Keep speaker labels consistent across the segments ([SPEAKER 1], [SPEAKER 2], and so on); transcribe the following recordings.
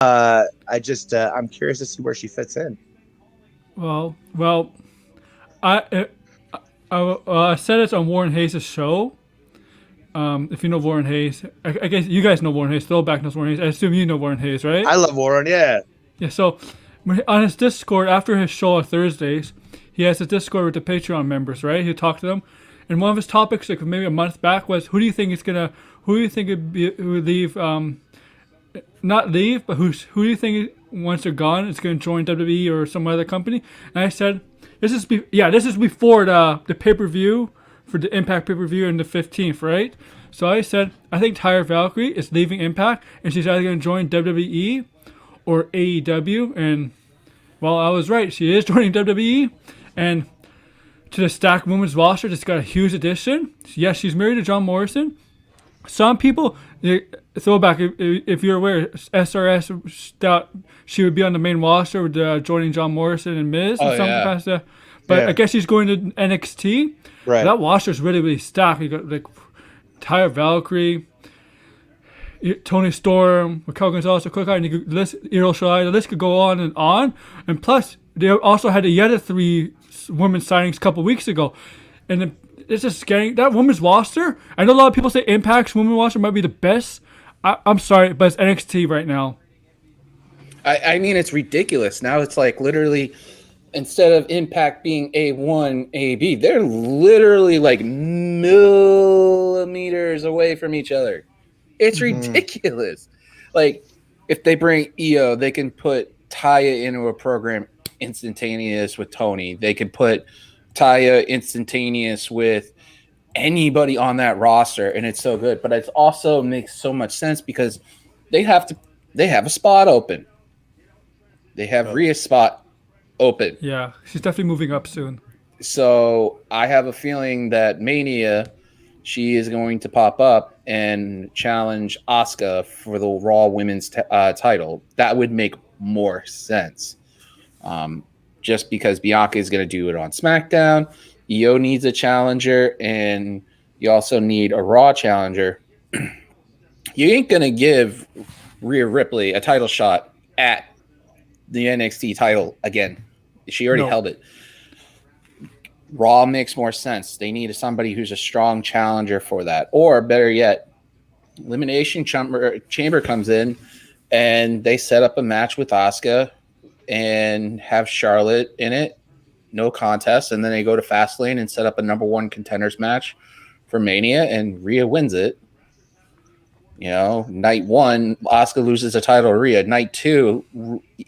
[SPEAKER 1] I'm curious to see where she fits in.
[SPEAKER 2] Well, I I said it's on Warren Hayes' show. If you know Warren Hayes, I guess you guys know Warren Hayes. Throwback knows Warren Hayes. I assume you know Warren Hayes, right?
[SPEAKER 1] I love Warren. Yeah.
[SPEAKER 2] Yeah. So on his Discord after his show on Thursdays, he has a Discord with the Patreon members, right? He talked to them, and one of his topics, like maybe a month back, was who do you think would leave, not leave, but who do you think once they're gone is going to join WWE or some other company? And I said, this is before the pay per view for the Impact pay per view on the 15th, right? So I said I think Tyra Valkyrie is leaving Impact, and she's either going to join WWE or AEW, and well, I was right. She is joining WWE, and to the stacked women's roster, just got a huge addition. Yes, she's married to John Morrison. Some people, throwback, if you're aware, SRS thought she would be on the main roster with joining John Morrison and Miz.
[SPEAKER 3] Oh,
[SPEAKER 2] and some
[SPEAKER 3] yeah.
[SPEAKER 2] capacity. But
[SPEAKER 1] Yeah.
[SPEAKER 2] I guess she's going to NXT.
[SPEAKER 1] Right.
[SPEAKER 2] That roster's really, really stacked. You got like Tyra Valkyrie, Tony Storm, Raquel Gonzalez, and you could list, Io Shirai, the list could go on. And plus, they also had the other three women's signings a couple weeks ago. And then it's just getting that women's roster. I know a lot of people say Impact's women's roster might be the best. I'm sorry, but it's NXT right now.
[SPEAKER 3] I mean, it's ridiculous. Now it's like literally, instead of Impact being A1, AB, they're literally like millimeters away from each other. It's ridiculous. Like, if they bring EO, they can put Taya into a program instantaneous with Tony. They could put Taya instantaneous with anybody on that roster, and it's so good. But it also makes so much sense because they have a spot open. They have Rhea's spot open.
[SPEAKER 2] Yeah, she's definitely moving up soon.
[SPEAKER 3] So I have a feeling that Mania, she is going to pop up and challenge Asuka for the Raw Women's title. That would make more sense. Just because Bianca is going to do it on SmackDown. Io needs a challenger, and you also need a Raw challenger. You ain't going to give Rhea Ripley a title shot at the NXT title again. She already held it. Raw makes more sense. They need somebody who's a strong challenger for that. Or better yet, Elimination Chamber comes in and they set up a match with Asuka and have Charlotte in it. No contest. And then they go to Fastlane and set up a number one contenders match for Mania, and Rhea wins it. You know, night one, Asuka loses the title to Rhea. Night two,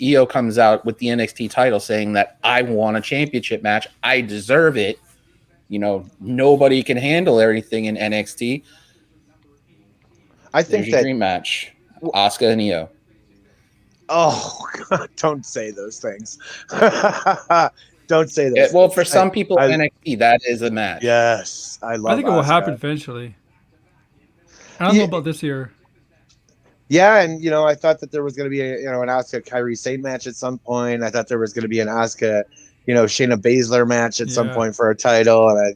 [SPEAKER 3] Io comes out with the NXT title saying that I want a championship match. I deserve it. You know, nobody can handle everything in NXT.
[SPEAKER 1] I think
[SPEAKER 3] There's your dream match. Asuka and Io.
[SPEAKER 1] Oh, God, don't say those things. Don't say those.
[SPEAKER 3] Well, for some people, NXT, that is a match.
[SPEAKER 1] Yes, I love.
[SPEAKER 2] I think it will happen eventually. I don't know about this year.
[SPEAKER 1] Yeah, and I thought that there was going to be an Asuka Kairi Sane match at some point. I thought there was going to be an Asuka, Shayna Baszler match at some point for a title, and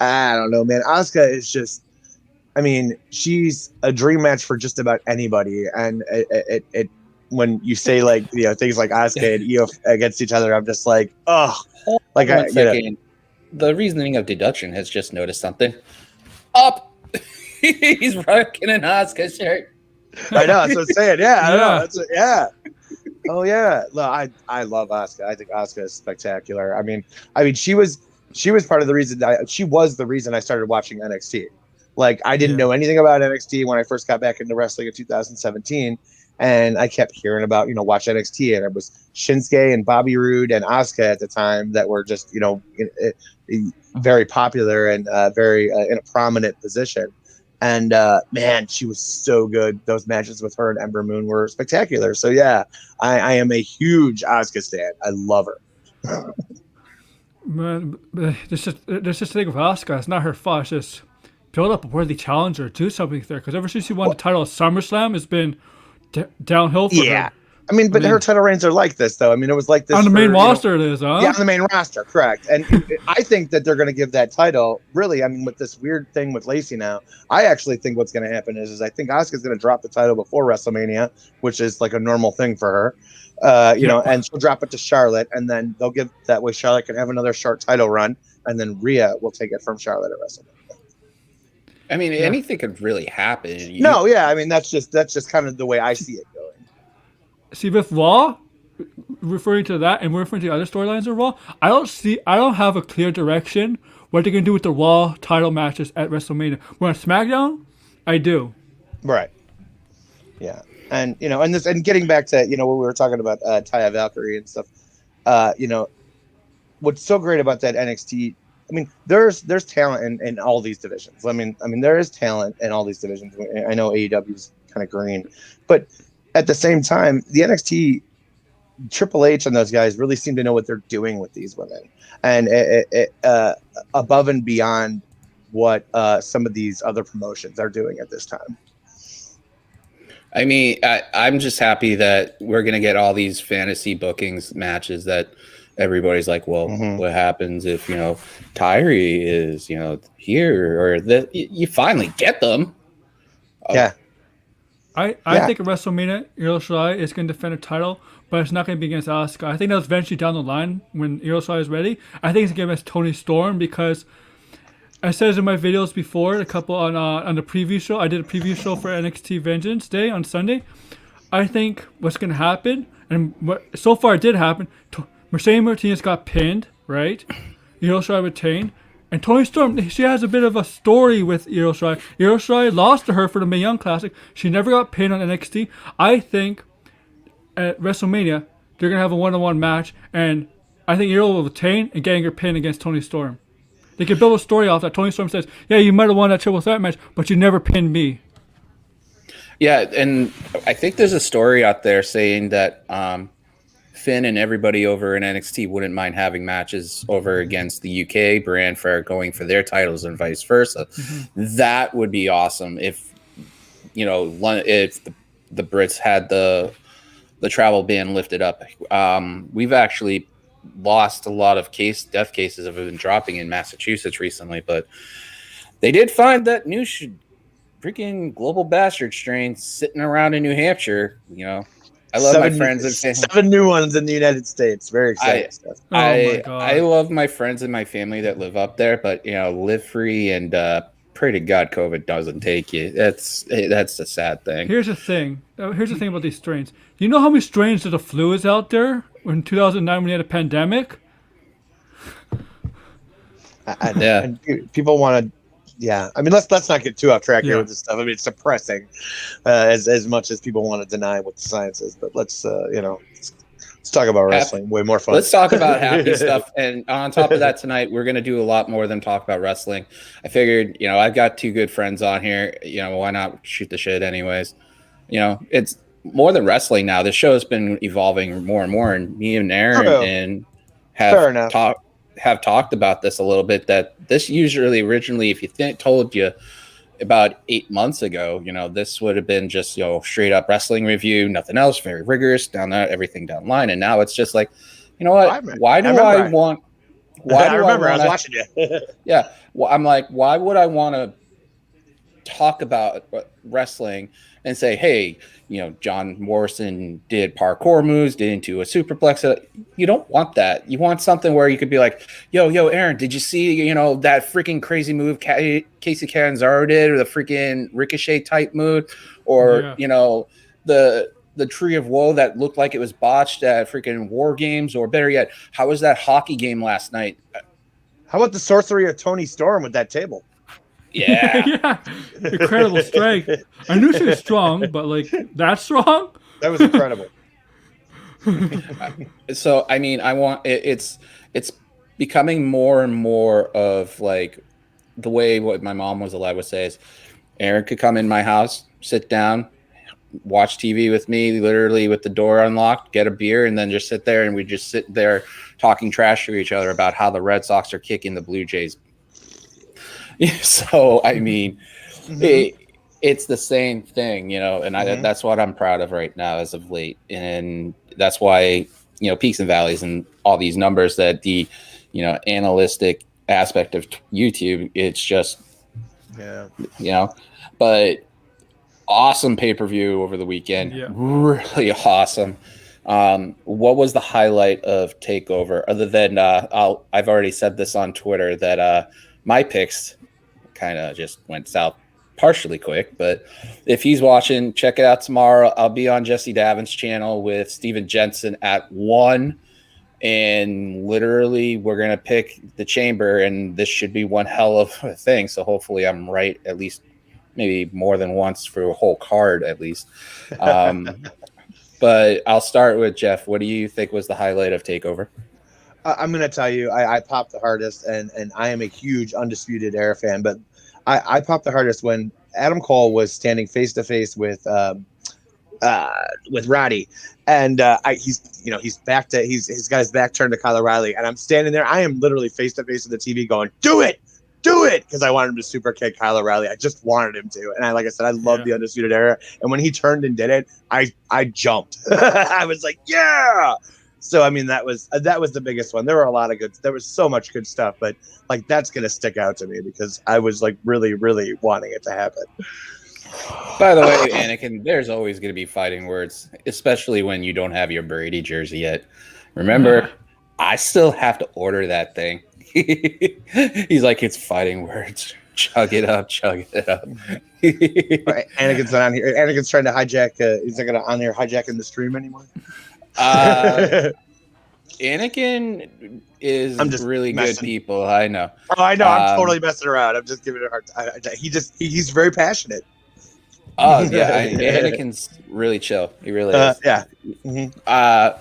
[SPEAKER 1] I don't know, man. Asuka is just, I mean, she's a dream match for just about anybody, and it when you say like things like Asuka and Io against each other, I'm just like, oh, like
[SPEAKER 3] the reasoning of deduction has just noticed something. Up. He's rocking an Asuka shirt.
[SPEAKER 1] I know. That's what I'm saying. Yeah, I know. Oh yeah. Look, I love Asuka. I think Asuka is spectacular. I mean, she was part of the reason she was the reason I started watching NXT. Like, I didn't know anything about NXT when I first got back into wrestling in 2017, and I kept hearing about watch NXT, and it was Shinsuke and Bobby Roode and Asuka at the time that were just very popular and very in a prominent position. And man, she was so good. Those matches with her and Ember Moon were spectacular. So yeah, I am a huge Asuka stan. I love her.
[SPEAKER 2] Man, there's just the thing with Asuka. It's not her fault. It's just build up a worthy challenger, do something there. Because ever since she won the title at SummerSlam, it's been downhill for her.
[SPEAKER 1] I mean, her title reigns are like this, though. I mean, it was like this
[SPEAKER 2] on the main roster. It is, huh?
[SPEAKER 1] Yeah, on the main roster, correct. And I think that they're going to give that title. Really, I mean, with this weird thing with Lacey now, I actually think what's going to happen is I think Asuka's going to drop the title before WrestleMania, which is like a normal thing for her. You know, and she'll drop it to Charlotte, and then they'll give that way Charlotte can have another short title run, and then Rhea will take it from Charlotte at WrestleMania.
[SPEAKER 3] I mean, anything could really happen.
[SPEAKER 1] I mean, that's just kind of the way I see it going.
[SPEAKER 2] See, with Raw, referring to that, and we're referring to other storylines of Raw, I don't have a clear direction what they're going to do with the Raw title matches at WrestleMania. Where on SmackDown, I do.
[SPEAKER 1] Right. Yeah. And, you know, and getting back to, you know, what we were talking about, Taya Valkyrie and stuff, you know, what's so great about that NXT, I mean, there's talent in all these divisions. I mean, there is talent in all these divisions. I know AEW is kind of green, but at the same time, the NXT, Triple H and those guys really seem to know what they're doing with these women, and above and beyond what some of these other promotions are doing at this time.
[SPEAKER 3] I mean, I'm just happy that we're going to get all these fantasy bookings matches that everybody's like, well, what happens if, you know, Kyrie is, you know, here or that? You finally get them.
[SPEAKER 1] Yeah.
[SPEAKER 2] I think at WrestleMania, Io Shirai is going to defend a title, but it's not going to be against Asuka. I think that's eventually down the line when Io Shirai is ready. I think it's going to be against Toni Storm because I said it in my videos before, a couple on the preview show. I did a preview show for NXT Vengeance Day on Sunday. I think what's going to happen, and what so far it did happen, Mercedes Martinez got pinned, right? Io Shirai retained. And Toni Storm, she has a bit of a story with Io Shirai. Io Shirai lost to her for the Mae Young Classic. She never got pinned on NXT. I think at WrestleMania, they're going to have a one-on-one match, and I think Io will retain and getting her pinned against Toni Storm. They could build a story off that. Toni Storm says, yeah, you might have won that triple threat match, but you never pinned me.
[SPEAKER 3] Yeah, and I think there's a story out there saying that Finn and everybody over in NXT wouldn't mind having matches over against the UK brand for going for their titles and vice versa. That would be awesome if, you know, if the Brits had the travel ban lifted up. We've actually lost a lot of death cases have been dropping in Massachusetts recently, but they did find that new freaking global bastard strain sitting around in New Hampshire, you know. I love my friends and
[SPEAKER 1] 7 new ones in the United States. Very exciting stuff.
[SPEAKER 2] My God.
[SPEAKER 3] I love my friends and my family that live up there, but you know, live free and pray to God COVID doesn't take you. That's the sad thing.
[SPEAKER 2] Here's the thing about these strains. Do you know how many strains of the flu is out there in 2009 when you had a pandemic?
[SPEAKER 1] And people want to. Yeah, I mean, let's not get too off track here with this stuff. I mean, it's depressing as much as people want to deny what the science is. But let's talk about wrestling. Way more fun.
[SPEAKER 3] Let's talk about happy stuff. And on top of that, tonight we're going to do a lot more than talk about wrestling. I figured, you know, I've got 2 good friends on here. You know, why not shoot the shit anyways? You know, it's more than wrestling now. The show's been evolving more and more, and me and Aaron have talked about this a little bit, that this usually originally, if you told you about 8 months ago, you know, this would have been just, you know, straight up wrestling review, nothing else, very rigorous everything down the line. And now it's just like, you know what, I was watching you. Yeah. Well, I'm like, why would I want to talk about wrestling and say, hey, you know, John Morrison did parkour moves, did into a superplex. You don't want that. You want something where you could be like, yo, Aaron, did you see, you know, that freaking crazy move Casey Catanzaro did, or the freaking Ricochet type move, or, you know, the Tree of Woe that looked like it was botched at freaking War Games, or better yet, how was that hockey game last night?
[SPEAKER 1] How about the sorcery of Toni Storm with that table?
[SPEAKER 3] Yeah.
[SPEAKER 2] Incredible strength. I knew she was strong, but like that strong?
[SPEAKER 1] That was incredible.
[SPEAKER 3] So, I mean, it's becoming more and more of like the way what my mom was allowed to say is Aaron could come in my house, sit down, watch TV with me, literally with the door unlocked, get a beer, and then just sit there, and we just sit there talking trash to each other about how the Red Sox are kicking the Blue Jays. So, I mean, it's the same thing, and that's what I'm proud of right now as of late. And that's why, peaks and valleys and all these numbers that the, analytic aspect of YouTube, it's just, but awesome pay-per-view over the weekend.
[SPEAKER 2] Yeah.
[SPEAKER 3] Really awesome. What was the highlight of TakeOver other than I've already said this on Twitter that my picks kind of just went south partially quick, but if he's watching, check it out tomorrow. I'll be on Jesse Davin's channel with Steven Jensen at 1, and literally we're going to pick the chamber, and this should be one hell of a thing. So hopefully I'm right at least maybe more than once for a whole card at least. But I'll start with Jeff. What do you think was the highlight of TakeOver?
[SPEAKER 1] I'm going to tell you, I popped the hardest, and I am a huge Undisputed Era fan, but I popped the hardest when Adam Cole was standing face to face with Roddy, and he's got his back turned to Kyle O'Reilly, and I'm standing there. I am literally face to face with the TV, going, "Do it, because I wanted him to super kick Kyle O'Reilly. I just wanted him to, and like I said, I love the Undisputed Era, and when he turned and did it, I jumped. I was like, yeah. So I mean, that was the biggest one. There were a lot of there was so much good stuff, but like that's gonna stick out to me because I was like really, really wanting it to happen.
[SPEAKER 3] By the way, Anakin, there's always gonna be fighting words, especially when you don't have your Brady jersey yet. Remember, I still have to order that thing. He's like, it's fighting words. Chug it up. Right,
[SPEAKER 1] Anakin's not on here. Anakin's trying to hijack. He's not gonna on there hijacking the stream anymore.
[SPEAKER 3] Anakin is really
[SPEAKER 1] messing.
[SPEAKER 3] Good people. I know.
[SPEAKER 1] Oh, I know. I'm totally messing around. I'm just giving it a hard time. He's very passionate.
[SPEAKER 3] Oh yeah, Anakin's really chill. He really is.
[SPEAKER 1] Yeah. Mm-hmm.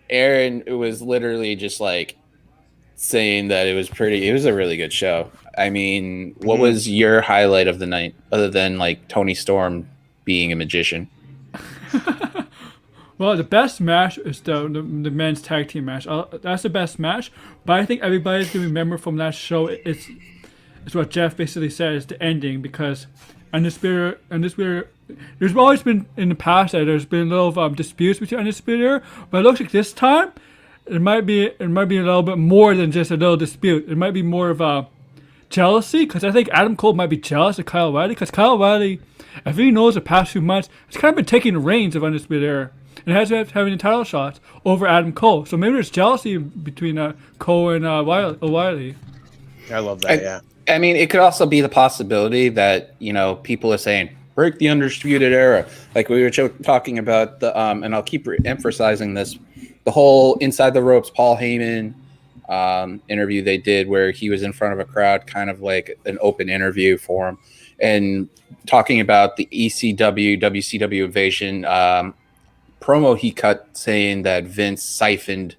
[SPEAKER 3] Aaron was literally just like saying that it was a really good show. I mean, what was your highlight of the night other than like Tony Storm being a magician?
[SPEAKER 2] Well, the best match is the men's tag team match. That's the best match. But I think everybody's going to remember from that show, it's what Jeff basically said, is the ending. Because Undisputed, there's always been in the past that there's been a little disputes between Undisputed, but it looks like this time, it might be a little bit more than just a little dispute. It might be more of a jealousy, because I think Adam Cole might be jealous of Kyle O'Reilly, because Kyle O'Reilly, if he knows the past few months, has kind of been taking the reins of Undisputed Era. And has been having the title shots over Adam Cole. So maybe there's jealousy between Cole and O'Reilly.
[SPEAKER 1] I love that, yeah.
[SPEAKER 3] I mean, it could also be the possibility that, people are saying, break the Undisputed Era. Like we were talking about, and I'll keep emphasizing this, the whole Inside the Ropes Paul Heyman interview they did where he was in front of a crowd, kind of like an open interview for him, and talking about the ECW, WCW invasion promo he cut saying that Vince siphoned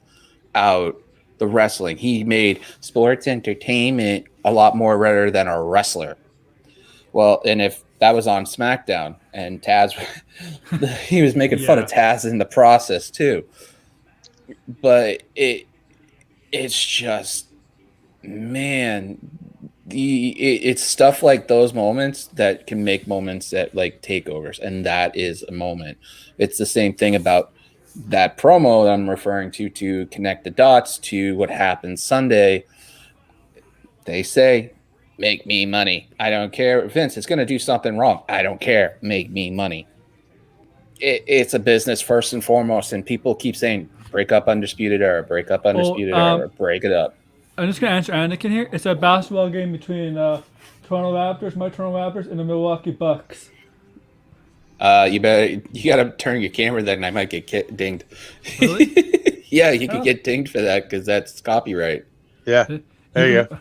[SPEAKER 3] out the wrestling. He made sports entertainment a lot more better than a wrestler. Well, and if that was on Smackdown and Taz, he was making fun of Taz in the process too. But it's just, man, it's stuff like those moments that can make moments that like takeovers, and that is a moment. It's the same thing about that promo that I'm referring to connect the dots to what happened Sunday. They say, make me money. I don't care. Vince, it's going to do something wrong. I don't care. Make me money. It's a business first and foremost, and people keep saying, break up Undisputed Era, break up Undisputed Era, break it up.
[SPEAKER 2] I'm just going to answer Anakin here. It's a basketball game between my Toronto Raptors, and the Milwaukee Bucks.
[SPEAKER 3] You got to turn your camera then, and I might get dinged.
[SPEAKER 2] Really?
[SPEAKER 3] Yeah, you could get dinged for that because that's copyright.
[SPEAKER 1] Yeah, there you go.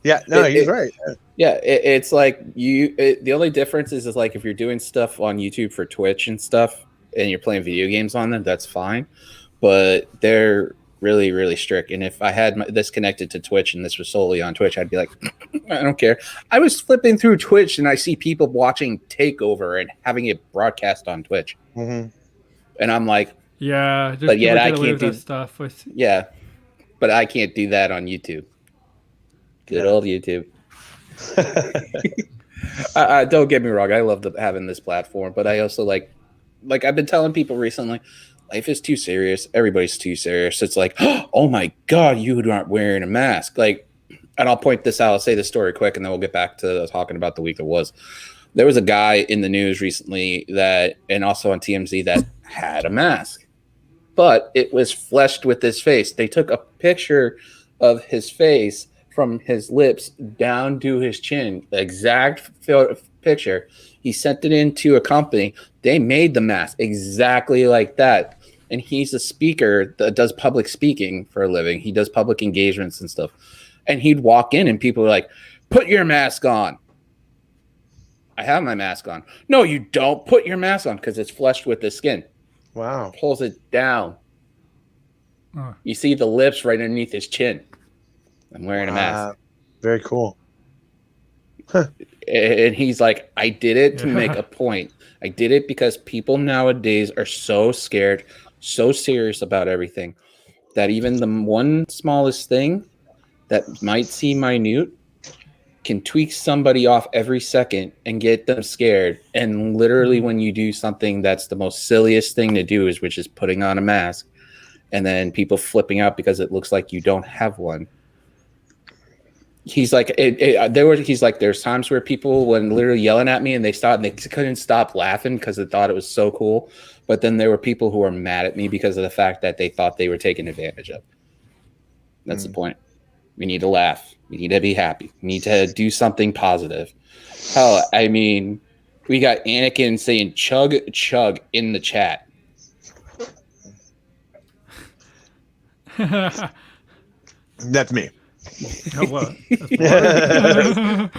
[SPEAKER 1] Yeah, no, he's right.
[SPEAKER 3] Yeah, it's like the only difference is like if you're doing stuff on YouTube for Twitch and stuff, and you're playing video games on them, that's fine. But they're really, really strict. And if I had this connected to Twitch and this was solely on Twitch, I'd be like, I don't care. I was flipping through Twitch and I see people watching TakeOver and having it broadcast on Twitch. Mm-hmm. And I'm like,
[SPEAKER 2] yeah,
[SPEAKER 3] but yet I can't do
[SPEAKER 2] that stuff.
[SPEAKER 3] Yeah, but I can't do that on YouTube. Good old YouTube. Don't get me wrong. I love having this platform, but I also like I've been telling people recently, life is too serious. Everybody's too serious. It's like, oh my God, you aren't wearing a mask. Like, and I'll point this out. I'll say the story quick, and then we'll get back to talking about the week that was. There was a guy in the news recently and also on TMZ that had a mask, but it was fleshed with his face. They took a picture of his face from his lips down to his chin, the exact picture. He sent it into a company. They made the mask exactly like that. And he's a speaker that does public speaking for a living. He does public engagements and stuff. And he'd walk in and people were like, put your mask on. I have my mask on. No, you don't. Put your mask on because it's fleshed with the skin.
[SPEAKER 1] Wow.
[SPEAKER 3] Pulls it down. You see the lips right underneath his chin. I'm wearing a mask.
[SPEAKER 1] Very cool.
[SPEAKER 3] And he's like, I did it to make a point. I did it because people nowadays are so scared, so serious about everything, that even the one smallest thing that might seem minute can tweak somebody off every second and get them scared. And literally when you do something that's the most silliest thing to do which is putting on a mask, and then people flipping out because it looks like you don't have one. He's like, there's times where people when literally yelling at me and they couldn't stop laughing because they thought it was so cool. But then there were people who were mad at me because of the fact that they thought they were taken advantage of. That's the point. We need to laugh. We need to be happy. We need to do something positive. Hell, I mean, we got Anakin saying chug, chug in the chat.
[SPEAKER 1] That's me.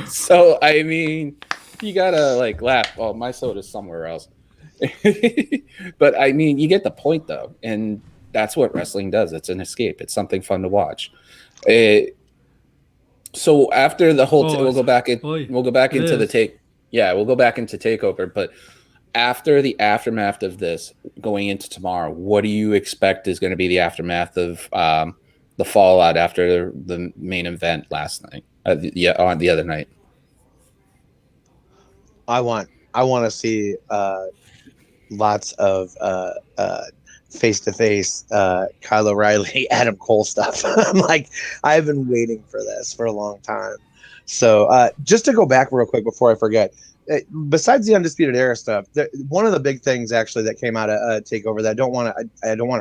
[SPEAKER 3] So, I mean, you gotta like laugh. Oh, my soda's somewhere else. But I mean, you get the point though. And that's what wrestling does. It's an escape. It's something fun to watch. So after the whole, we'll go back into the take. Yeah, we'll go back into takeover. But after the aftermath of this, going into tomorrow, what do you expect is going to be the aftermath of the fallout after the main event last night? On the other night.
[SPEAKER 1] I want to see lots of face-to-face Kyle O'Reilly, Adam Cole stuff. I'm like, I've been waiting for this for a long time. So just to go back real quick before I forget, besides the Undisputed Era stuff, one of the big things actually that came out of Takeover that I don't want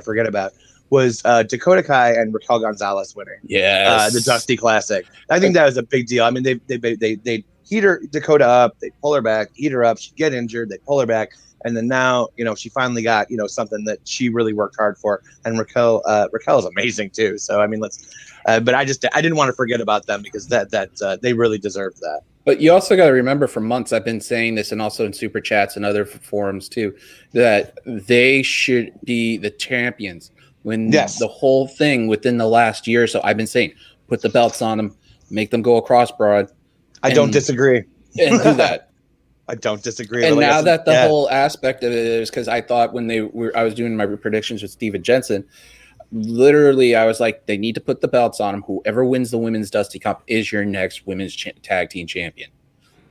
[SPEAKER 1] to forget about was Dakota Kai and Raquel Gonzalez winning.
[SPEAKER 3] Yes.
[SPEAKER 1] The Dusty Classic. I think that was a big deal. I mean, they heat her Dakota up, they pull her back, heat her up, she get injured, they pull her back. And then now, she finally got, something that she really worked hard for. And Raquel is amazing too. So, I mean, but I didn't want to forget about them because that they really deserved that.
[SPEAKER 3] But you also got to remember, for months, I've been saying this, and also in super chats and other forums too, that they should be the champions. When the whole thing within the last year or so, I've been saying, put the belts on them, make them go across broad.
[SPEAKER 1] I don't disagree.
[SPEAKER 3] And do that.
[SPEAKER 1] I don't disagree.
[SPEAKER 3] And now that the whole aspect of it is, because I thought when I was doing my predictions with Steve and Jensen, literally I was like, they need to put the belts on them. Whoever wins the Women's Dusty Cup is your next women's tag team champion.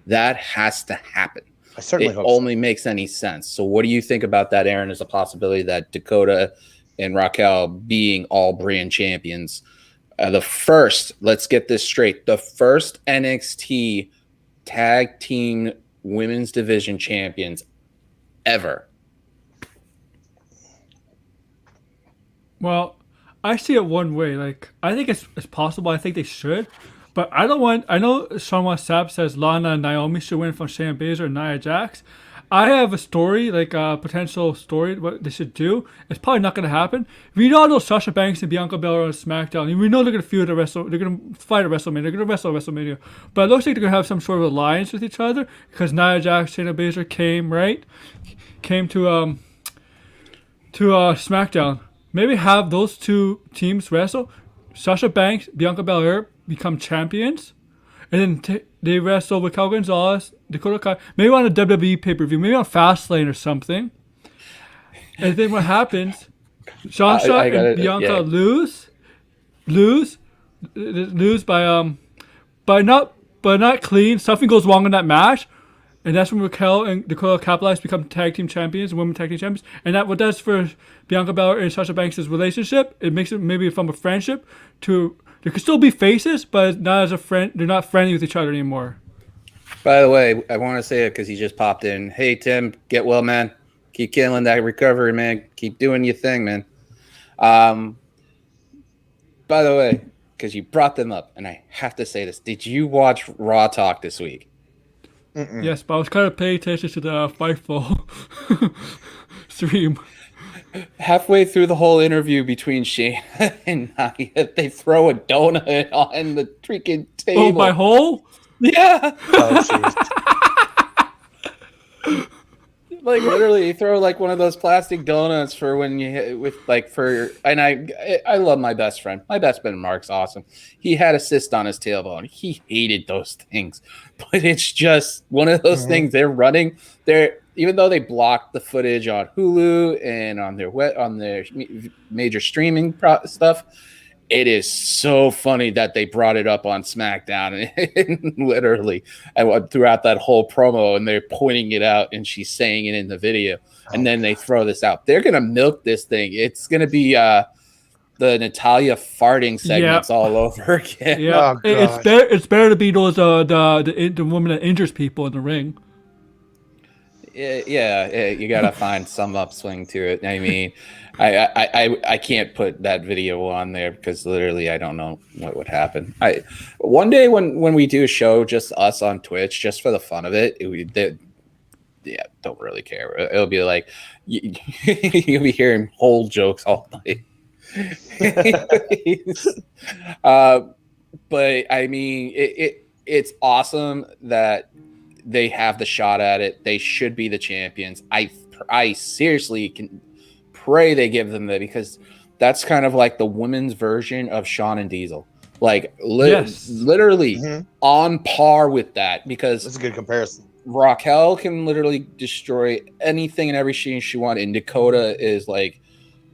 [SPEAKER 3] That has to happen.
[SPEAKER 1] I certainly hope
[SPEAKER 3] only makes any sense. So what do you think about that, Aaron, as a possibility that Dakota and Raquel being all brand champions? Let's get this straight, the first NXT tag team women's division champions ever.
[SPEAKER 2] Well, I see it one way. Like, I think it's possible. I think they should. But I know Sean Sapp says Lana and Naomi should win from Shayna Baszler and Nia Jax. I have a story, like a potential story, what they should do. It's probably not going to happen. We all know Sasha Banks and Bianca Belair on SmackDown. We know they're going to feud at they're going to fight at WrestleMania. They're going to wrestle at WrestleMania. But it looks like they're going to have some sort of alliance with each other because Nia Jax, Shayna Baszler came to SmackDown. Maybe have those two teams wrestle. Sasha Banks, Bianca Belair become champions. And then they wrestle with Raquel Gonzalez, Dakota Kai, maybe on a WWE pay-per-view, maybe on Fastlane or something. And then what happens, Sasha and Bianca lose by not but not clean. Something goes wrong in that match, and that's when Raquel and Dakota capitalize, become tag team champions, women tag team champions, and that what does for Bianca Belair and Sasha Banks' relationship. It makes it maybe from a friendship to they could still be faces, but not as a friend. They're not friendly with each other anymore.
[SPEAKER 3] By the way, I want to say it because he just popped in. Hey, Tim, get well, man. Keep killing that recovery, man. Keep doing your thing, man. By the way, because you brought them up, and I have to say this. Did you watch Raw Talk this week?
[SPEAKER 1] Mm-mm.
[SPEAKER 2] Yes, but I was kind of paying attention to the Fightful stream.
[SPEAKER 3] Halfway through the whole interview between Shane and Nia, they throw a donut on the freaking table.
[SPEAKER 2] Oh, my hole?
[SPEAKER 3] Yeah.
[SPEAKER 1] Oh, jeez.
[SPEAKER 3] Like literally, you throw like one of those plastic donuts for when you hit with like for. And I love my best friend. My best friend Mark's awesome. He had a cyst on his tailbone. He hated those things, but it's just one of those things. They're running. Even though they blocked the footage on Hulu and on their major streaming stuff. It is so funny that they brought it up on SmackDown and literally throughout that whole promo, and they're pointing it out and she's saying it in the video. And then they throw this out. They're going to milk this thing. It's going to be the Natalia farting segments all over again.
[SPEAKER 2] Yeah,
[SPEAKER 1] Oh,
[SPEAKER 2] it's better to be those the woman that injures people in the ring.
[SPEAKER 3] Yeah, you got to find some upswing to it. I mean, I can't put that video on there because literally I don't know what would happen. One day when we do a show, just us on Twitch, just for the fun of it, don't really care. It'll be like you'll be hearing whole jokes all night. But I mean, it's awesome that they have the shot at it. They should be the champions. I seriously can pray they give them that, because that's kind of like the women's version of Sean and Diesel. Like literally on par with that, because
[SPEAKER 1] That's a good comparison.
[SPEAKER 3] Raquel can literally destroy anything and everything she wants. And Dakota is like,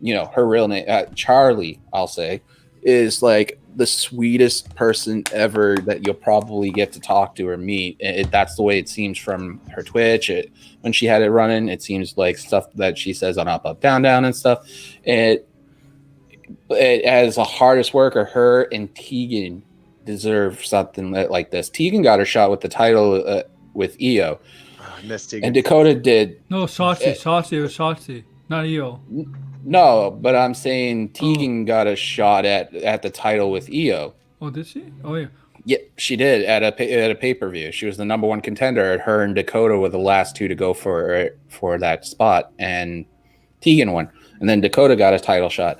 [SPEAKER 3] her real name, Charlie, I'll say, is like the sweetest person ever that you'll probably get to talk to or meet. That's the way it seems from her Twitch. When she had it running, it seems like stuff that she says on Up, Up, Down, Down and stuff. It as the hardest worker, her and Tegan deserve something like this. Tegan got her shot with the title with EO.
[SPEAKER 1] I missed Tegan.
[SPEAKER 3] And Dakota did.
[SPEAKER 2] No, Shotzi, not Io.
[SPEAKER 3] No, but I'm saying Tegan got a shot at the title with EO.
[SPEAKER 2] Oh, did she? Oh, yeah.
[SPEAKER 3] Yeah, she did at a pay-per-view. She was the number one contender. Her and Dakota were the last two to go for that spot, and Tegan won. And then Dakota got a title shot.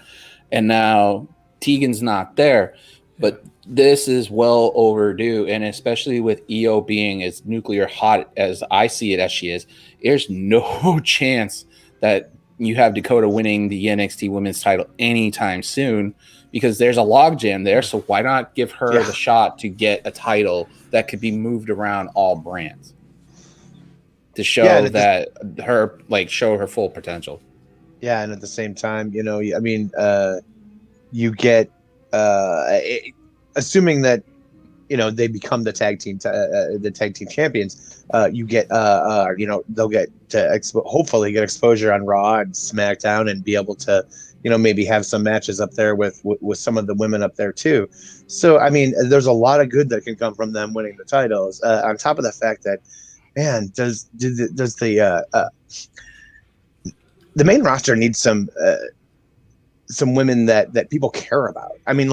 [SPEAKER 3] And now Tegan's not there. But this is well overdue, and especially with EO being as nuclear hot as I see it as she is, there's no chance that you have Dakota winning the NXT Women's title anytime soon, because there's a logjam there. So why not give her the shot to get a title that could be moved around all brands to show show her full potential. Yeah,
[SPEAKER 1] and at the same time, I mean, you get assuming that they become the tag team champions. You get they'll get to hopefully get exposure on Raw and SmackDown and be able to maybe have some matches up there with some of the women up there too. So I mean, there's a lot of good that can come from them winning the titles. On top of the fact that, man, does the main roster need some women that people care about. I mean,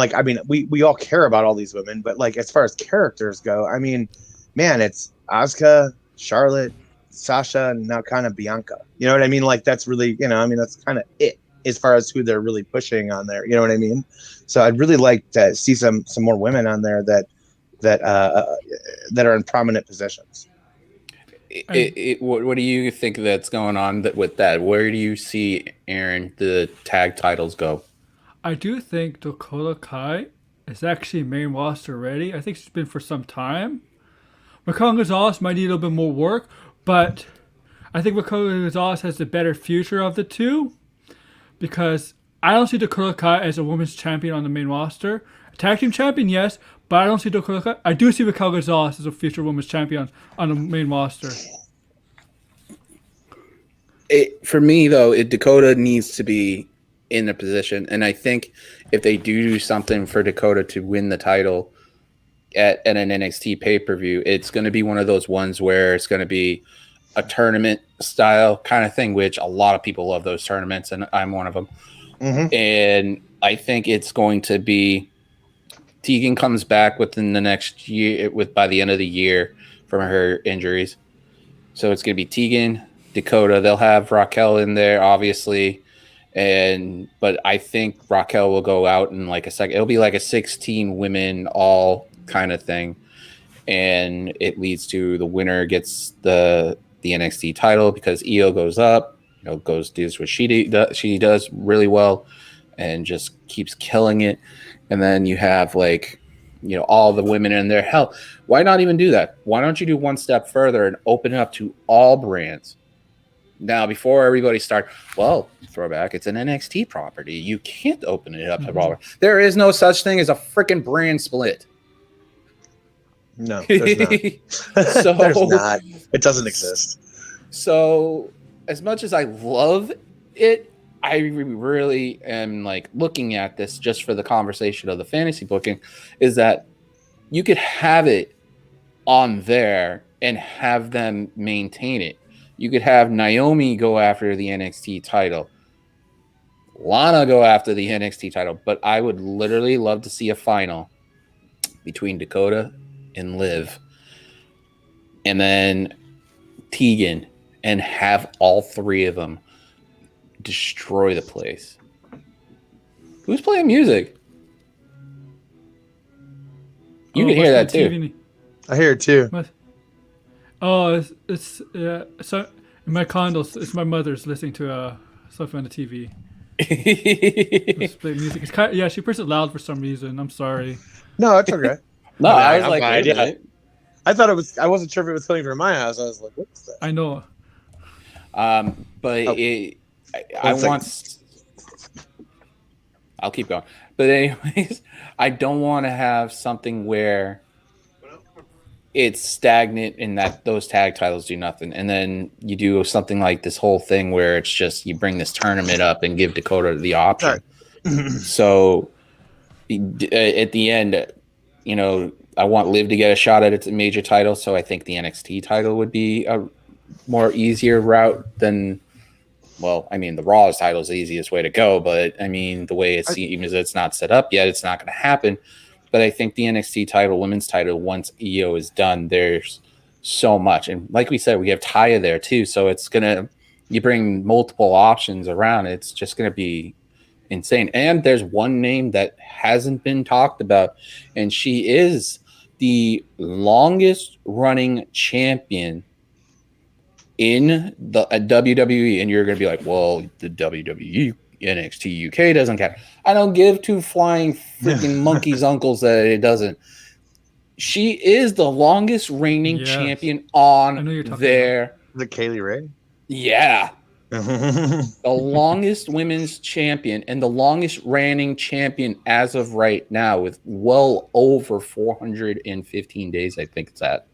[SPEAKER 1] we all care about all these women, but like as far as characters go, I mean, man, it's Asuka, Charlotte, Sasha, and now kind of Bianca. You know what I mean? Like that's really, that's kind of it as far as who they're really pushing on there. You know what I mean? So I'd really like to see some more women on there that are in prominent positions.
[SPEAKER 3] What do you think that's going on with that? Where do you see, Aaron, the tag titles go?
[SPEAKER 2] I do think Dakota Kai is actually main roster ready. I think she's been for some time. Raquel Gonzalez might need a little bit more work, but I think Raquel Gonzalez has the better future of the two, because I don't see Dakota Kai as a women's champion on the main roster. Tag team champion, yes, but I don't see Dakota Kai. I do see Raquel Gonzalez as a future women's champion on the main roster.
[SPEAKER 3] For me, though, Dakota needs to be in a position, and I think if they do something for Dakota to win the title at an NXT pay-per-view, it's going to be one of those ones where it's going to be a tournament style kind of thing, which a lot of people love those tournaments, and I'm one of them. Mm-hmm. And I think it's going to be Tegan comes back within the next year, by the end of the year from her injuries. So it's going to be Tegan, Dakota. They'll have Raquel in there, obviously. But I think Raquel will go out in like a second. It'll be like a 16 women all kind of thing. And it leads to the winner gets the NXT title because Io goes up, does what she does really well and just keeps killing it. And then you have all the women in there. Hell, why not even do that? Why don't you do one step further and open it up to all brands? Now, before everybody start, throwback, it's an NXT property. You can't open it up to all. There is no such thing as a freaking brand split.
[SPEAKER 1] No, there's not.
[SPEAKER 3] So,
[SPEAKER 1] there's not. It doesn't exist.
[SPEAKER 3] So, as much as I love it, I really am looking at this just for the conversation of the fantasy booking, is that you could have it on there and have them maintain it. You could have Naomi go after the NXT title, Lana go after the NXT title, but I would literally love to see a final between Dakota and Liv, and then Tegan, and have all three of them destroy the place. Who's playing music? You can hear that too.
[SPEAKER 2] TV?
[SPEAKER 1] I hear it too.
[SPEAKER 2] What? Oh, it's so in my condo. It's my mother's listening to stuff on the TV. Just play music. It's kind of, she puts it loud for some reason. I'm sorry.
[SPEAKER 1] No, it's okay.
[SPEAKER 3] No, I was
[SPEAKER 1] I thought it was. I wasn't sure if it was coming from my house. I was like, "What's that?"
[SPEAKER 2] I know.
[SPEAKER 3] But I want. I'll keep going. But anyways, I don't want to have something where it's stagnant and that those tag titles do nothing, and then you do something like this whole thing where it's just you bring this tournament up and give Dakota the option. Right. So at the end, I want Liv to get a shot at its major title, so I think the NXT title would be a more easier route than. Well, I mean, the Raw's title is the easiest way to go, but I mean, the way it seems it's not set up yet, it's not going to happen. But I think the NXT title, women's title, once Io is done, there's so much. And like we said, we have Taya there too. So it's going to, you bring multiple options around. It's just going to be insane. And there's one name that hasn't been talked about, and she is the longest running champion in the WWE. And you're going to be like, well, the WWE NXT UK doesn't count. I don't give two flying freaking monkeys uncles that it doesn't. She is the longest reigning champion on there.
[SPEAKER 1] The Kaylee Ray?
[SPEAKER 3] Yeah. The longest women's champion and the longest reigning champion as of right now, with well over 415 days, I think it's at.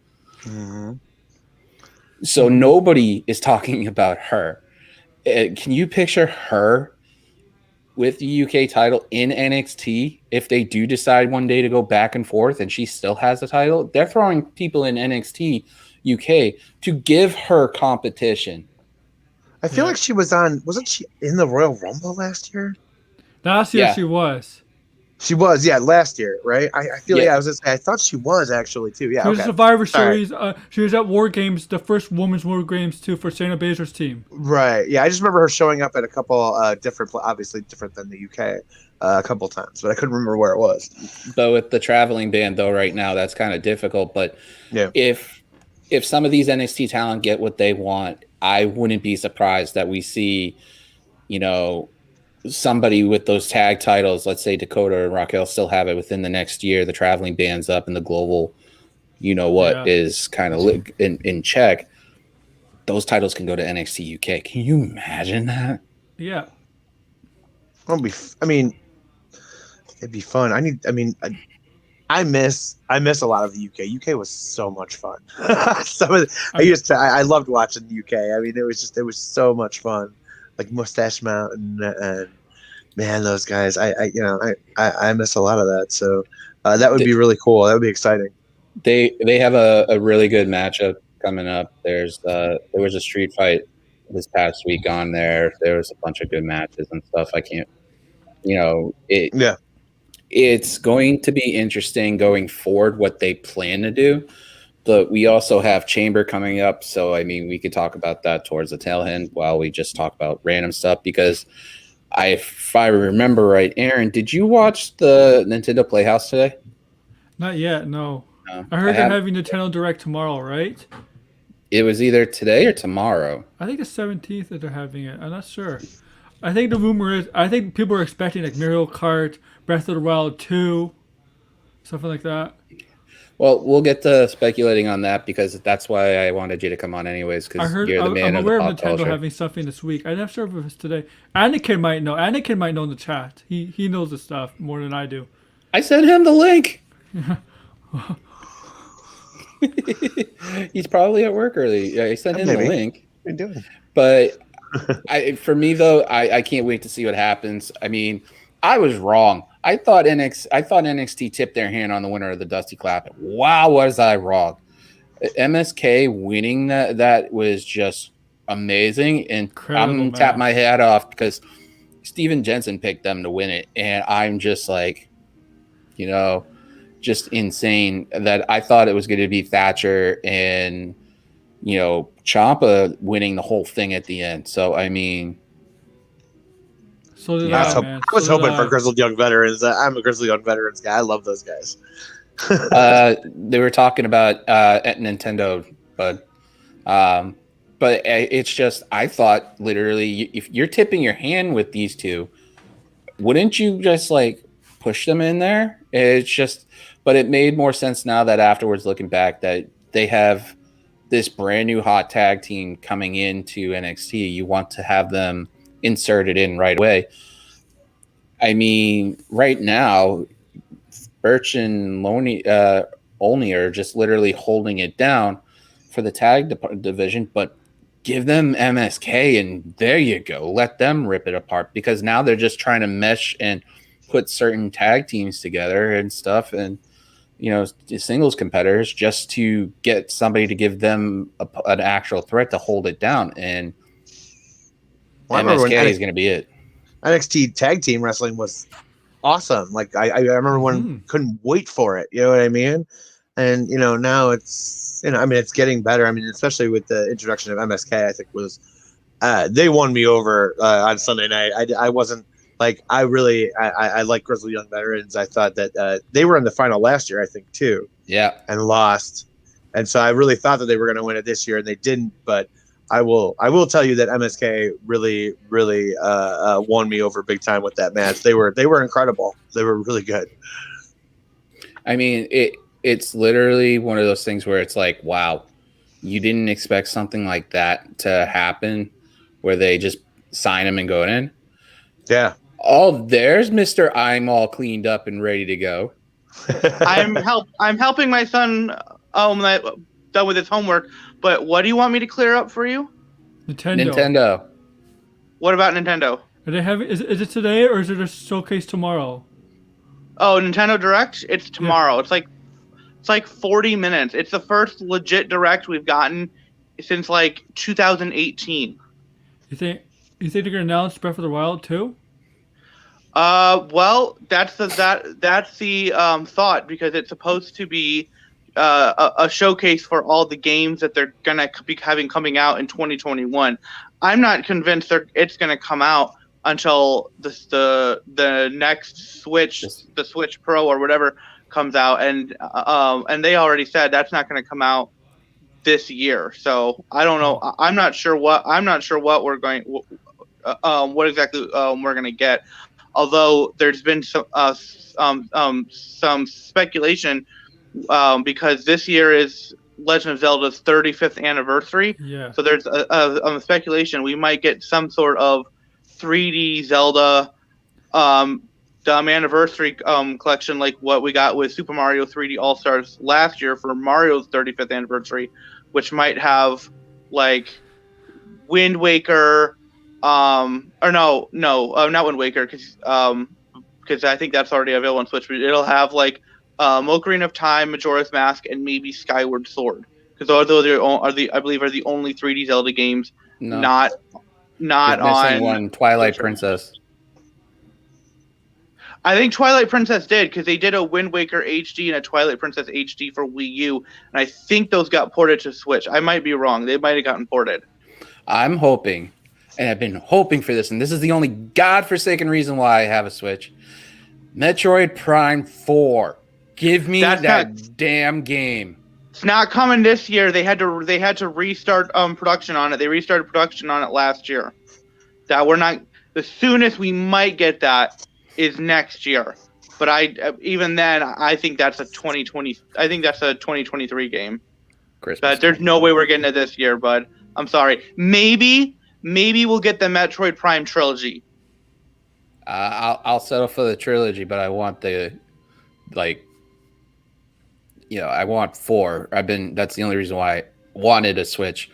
[SPEAKER 3] Mm-hmm. So nobody is talking about her. Can you picture her with the UK title in NXT if they do decide one day to go back and forth and she still has the title? They're throwing people in NXT UK to give her competition.
[SPEAKER 1] I feel like she wasn't she in the Royal Rumble last year?
[SPEAKER 2] Last year she was.
[SPEAKER 1] She was, last year, right? I feel I was just I thought she was actually too. Yeah,
[SPEAKER 2] she was Survivor Series. Right. She was at War Games, the first women's War Games too for Shayna Baszler's team.
[SPEAKER 1] Right. Yeah, I just remember her showing up at a couple different, obviously different than the UK, a couple times, but I couldn't remember where it was.
[SPEAKER 3] But with the traveling ban though, right now that's kind of difficult. But if some of these NXT talent get what they want, I wouldn't be surprised that we see, somebody with those tag titles, let's say Dakota and Raquel still have it within the next year. The traveling ban's up and the global, is kind of in check. Those titles can go to NXT UK. Can you imagine that?
[SPEAKER 2] Yeah.
[SPEAKER 1] I mean, it'd be fun. I miss a lot of the UK. UK was so much fun. I loved watching the UK. I mean, it was so much fun. Like Mustache Mountain and man, those guys. I miss a lot of that. So that would be really cool. That would be exciting.
[SPEAKER 3] They have a really good matchup coming up. There was a street fight this past week on there. There was a bunch of good matches and stuff. I can't,
[SPEAKER 1] Yeah.
[SPEAKER 3] It's going to be interesting going forward what they plan to do. But we also have Chamber coming up, so I mean we could talk about that towards the tail end while we just talk about random stuff. Because if I remember right, Aaron, did you watch the Nintendo Playhouse today?
[SPEAKER 2] Not yet, no. I heard they're having Nintendo Direct tomorrow, right?
[SPEAKER 3] It was either today or tomorrow.
[SPEAKER 2] I think it's 17th that they're having it. I'm not sure. I think the rumor is, I think people are expecting like Mario Kart, Breath of the Wild 2, something like that.
[SPEAKER 3] Well, we'll get to speculating on that because that's why I wanted you to come on anyways. Because you're the man
[SPEAKER 2] I'm aware of
[SPEAKER 3] Nintendo
[SPEAKER 2] culture. Having something this week. I'm not sure if it's today. Anakin might know. Anakin might know in the chat. He knows the stuff more than I do.
[SPEAKER 3] I sent him the link. He's probably at work early. I sent him the link.
[SPEAKER 1] What are you doing?
[SPEAKER 3] But for me though, I can't wait to see what happens. I mean, I was wrong. I thought NXT tipped their hand on the winner of the Dusty Clap. Wow, was I wrong? MSK winning that was just amazing, and I'm gonna tap my hat off because Steven Jensen picked them to win it, and I'm just like, just insane that I thought it was going to be Thatcher and Ciampa winning the whole thing at the end. So I mean.
[SPEAKER 2] So did I
[SPEAKER 1] was hoping for Grizzled Young Veterans. I'm a Grizzled Young Veterans guy. I love those guys.
[SPEAKER 3] They were talking about at Nintendo, but it's just I thought literally if you're tipping your hand with these two, wouldn't you just like push them in there? It's just, but it made more sense now that afterwards looking back that they have this brand new hot tag team coming into NXT. You want to have them inserted in right away. I mean, right now, Birch and Olney are just literally holding it down for the tag division, but give them MSK and there you go. Let them rip it apart because now they're just trying to mesh and put certain tag teams together and stuff and, singles competitors just to get somebody to give them an actual threat to hold it down. And MSK is going to be it.
[SPEAKER 1] NXT tag team wrestling was awesome. Like I remember when couldn't wait for it. You know what I mean? And now it's it's getting better. I mean, especially with the introduction of MSK, I think was they won me over on Sunday night. I wasn't like I like Grizzled Young Veterans. I thought that they were in the final last year, I think too.
[SPEAKER 3] Yeah,
[SPEAKER 1] and lost. And so I really thought that they were going to win it this year, and they didn't. But I will tell you that MSK really won me over big time with that match. They were incredible. They were really good.
[SPEAKER 3] I mean, it's literally one of those things where it's like, wow, you didn't expect something like that to happen, where they just sign him and go in.
[SPEAKER 1] Yeah.
[SPEAKER 3] Oh, there's Mr. I'm all cleaned up and ready to go.
[SPEAKER 4] I'm helping my son done with his homework. But what do you want me to clear up for you?
[SPEAKER 3] Nintendo.
[SPEAKER 4] What about Nintendo?
[SPEAKER 2] Are they having? Is it today or is it a showcase tomorrow?
[SPEAKER 4] Oh, Nintendo Direct. It's tomorrow. Yeah. It's like 40 minutes. It's the first legit Direct we've gotten since like 2018.
[SPEAKER 2] You think they're gonna announce Breath of the Wild too?
[SPEAKER 4] Well, that's the thought because it's supposed to be a showcase for all the games that they're gonna be having coming out in 2021. I'm not convinced it's gonna come out until the next Switch, the Switch Pro or whatever comes out, and they already said that's not gonna come out this year. So I don't know. I'm not sure what we're going. What exactly we're gonna get. Although there's been some speculation because this year is Legend of Zelda's 35th anniversary.
[SPEAKER 2] Yeah.
[SPEAKER 4] So there's a speculation we might get some sort of 3D Zelda the anniversary collection, like what we got with Super Mario 3D All Stars last year for Mario's 35th anniversary, which might have like Wind Waker, not Wind Waker, because I think that's already available on Switch. But it'll have like Ocarina of Time, Majora's Mask, and maybe Skyward Sword, because those are the I believe are the only 3D Zelda games not on
[SPEAKER 3] one Twilight Princess.
[SPEAKER 4] I think Twilight Princess did, because they did a Wind Waker HD and a Twilight Princess HD for Wii U, and I think those got ported to Switch. I might be wrong. They might have gotten ported.
[SPEAKER 3] I'm hoping, and I've been hoping for this, and this is the only godforsaken reason why I have a Switch. Metroid Prime 4. Give me that damn game.
[SPEAKER 4] It's not coming this year. They had to restart production on it. They restarted production on it last year. The soonest we might get that is next year. But even then, I think that's a 2020. I think that's a 2023 game.
[SPEAKER 3] Christmas.
[SPEAKER 4] There's no way we're getting it this year, bud. I'm sorry. Maybe we'll get the Metroid Prime trilogy.
[SPEAKER 3] I'll settle for the trilogy, but I want I want 4. That's the only reason why I wanted a Switch.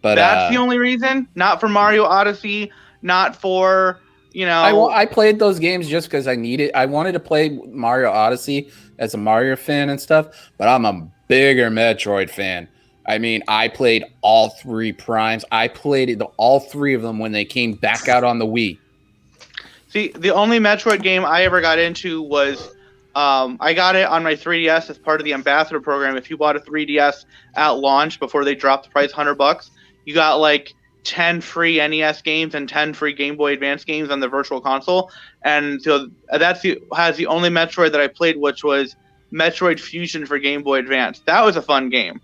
[SPEAKER 3] But
[SPEAKER 4] that's the only reason. Not for Mario Odyssey. Not for
[SPEAKER 3] I played those games just because I needed. I wanted to play Mario Odyssey as a Mario fan and stuff, but I'm a bigger Metroid fan. I mean, I played all 3 Primes. I played all 3 of them when they came back out on the Wii.
[SPEAKER 4] See, the only Metroid game I ever got into was I got it on my 3DS as part of the Ambassador program. If you bought a 3DS at launch before they dropped the price $100, you got like 10 free NES games and 10 free Game Boy Advance games on the Virtual Console. And so has the only Metroid that I played, which was Metroid Fusion for Game Boy Advance. That was a fun game.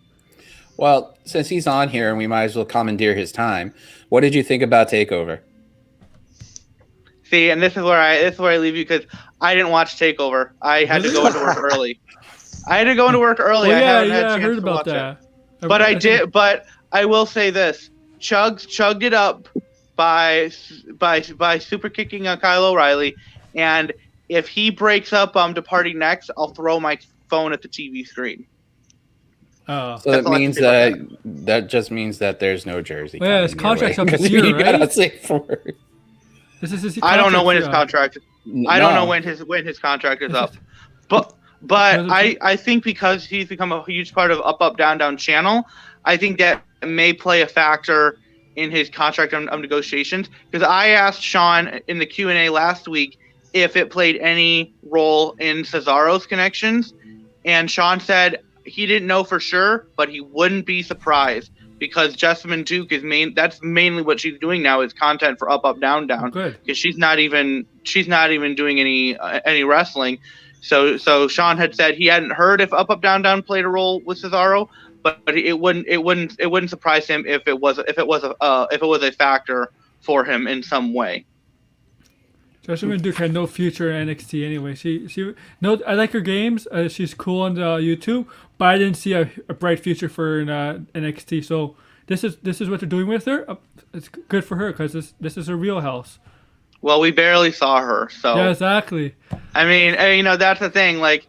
[SPEAKER 3] Well, since he's on here and we might as well commandeer his time, what did you think about Takeover?
[SPEAKER 4] See, and this is where I leave you, because I didn't watch Takeover. I had to go into work early. I
[SPEAKER 2] heard about that.
[SPEAKER 4] But I did. But I will say this: chugged it up by super kicking Kyle O'Reilly, and if he breaks up Departing Next, I'll throw my phone at the TV screen.
[SPEAKER 2] Oh,
[SPEAKER 3] so that means that just means that there's no jersey.
[SPEAKER 2] Well, yeah, his contract's up this year, right?
[SPEAKER 3] Gotta say for it.
[SPEAKER 2] This is his
[SPEAKER 4] I don't know when his contract. I don't know when his contract is up, but I think because he's become a huge part of Up Down Down channel, I think that may play a factor in his contract negotiations. Because I asked Sean in the Q&A last week if it played any role in Cesaro's connections, and Sean said he didn't know for sure, but he wouldn't be surprised, because Jessamine Duke that's mainly what she's doing now, is content for Up Down Down.
[SPEAKER 2] Good.
[SPEAKER 4] Because she's not even doing any wrestling. So Sean had said he hadn't heard if Up Down Down played a role with Cesaro, but it wouldn't surprise him if it was a factor for him in some way.
[SPEAKER 2] Jessamine Duke had no future in NXT anyway. I like her games. She's cool on YouTube, but I didn't see a bright future for her in NXT. So this is what they're doing with her. It's good for her, because this is her wheelhouse.
[SPEAKER 4] Well, we barely saw her, so
[SPEAKER 2] yeah, exactly.
[SPEAKER 4] I mean, that's the thing. Like,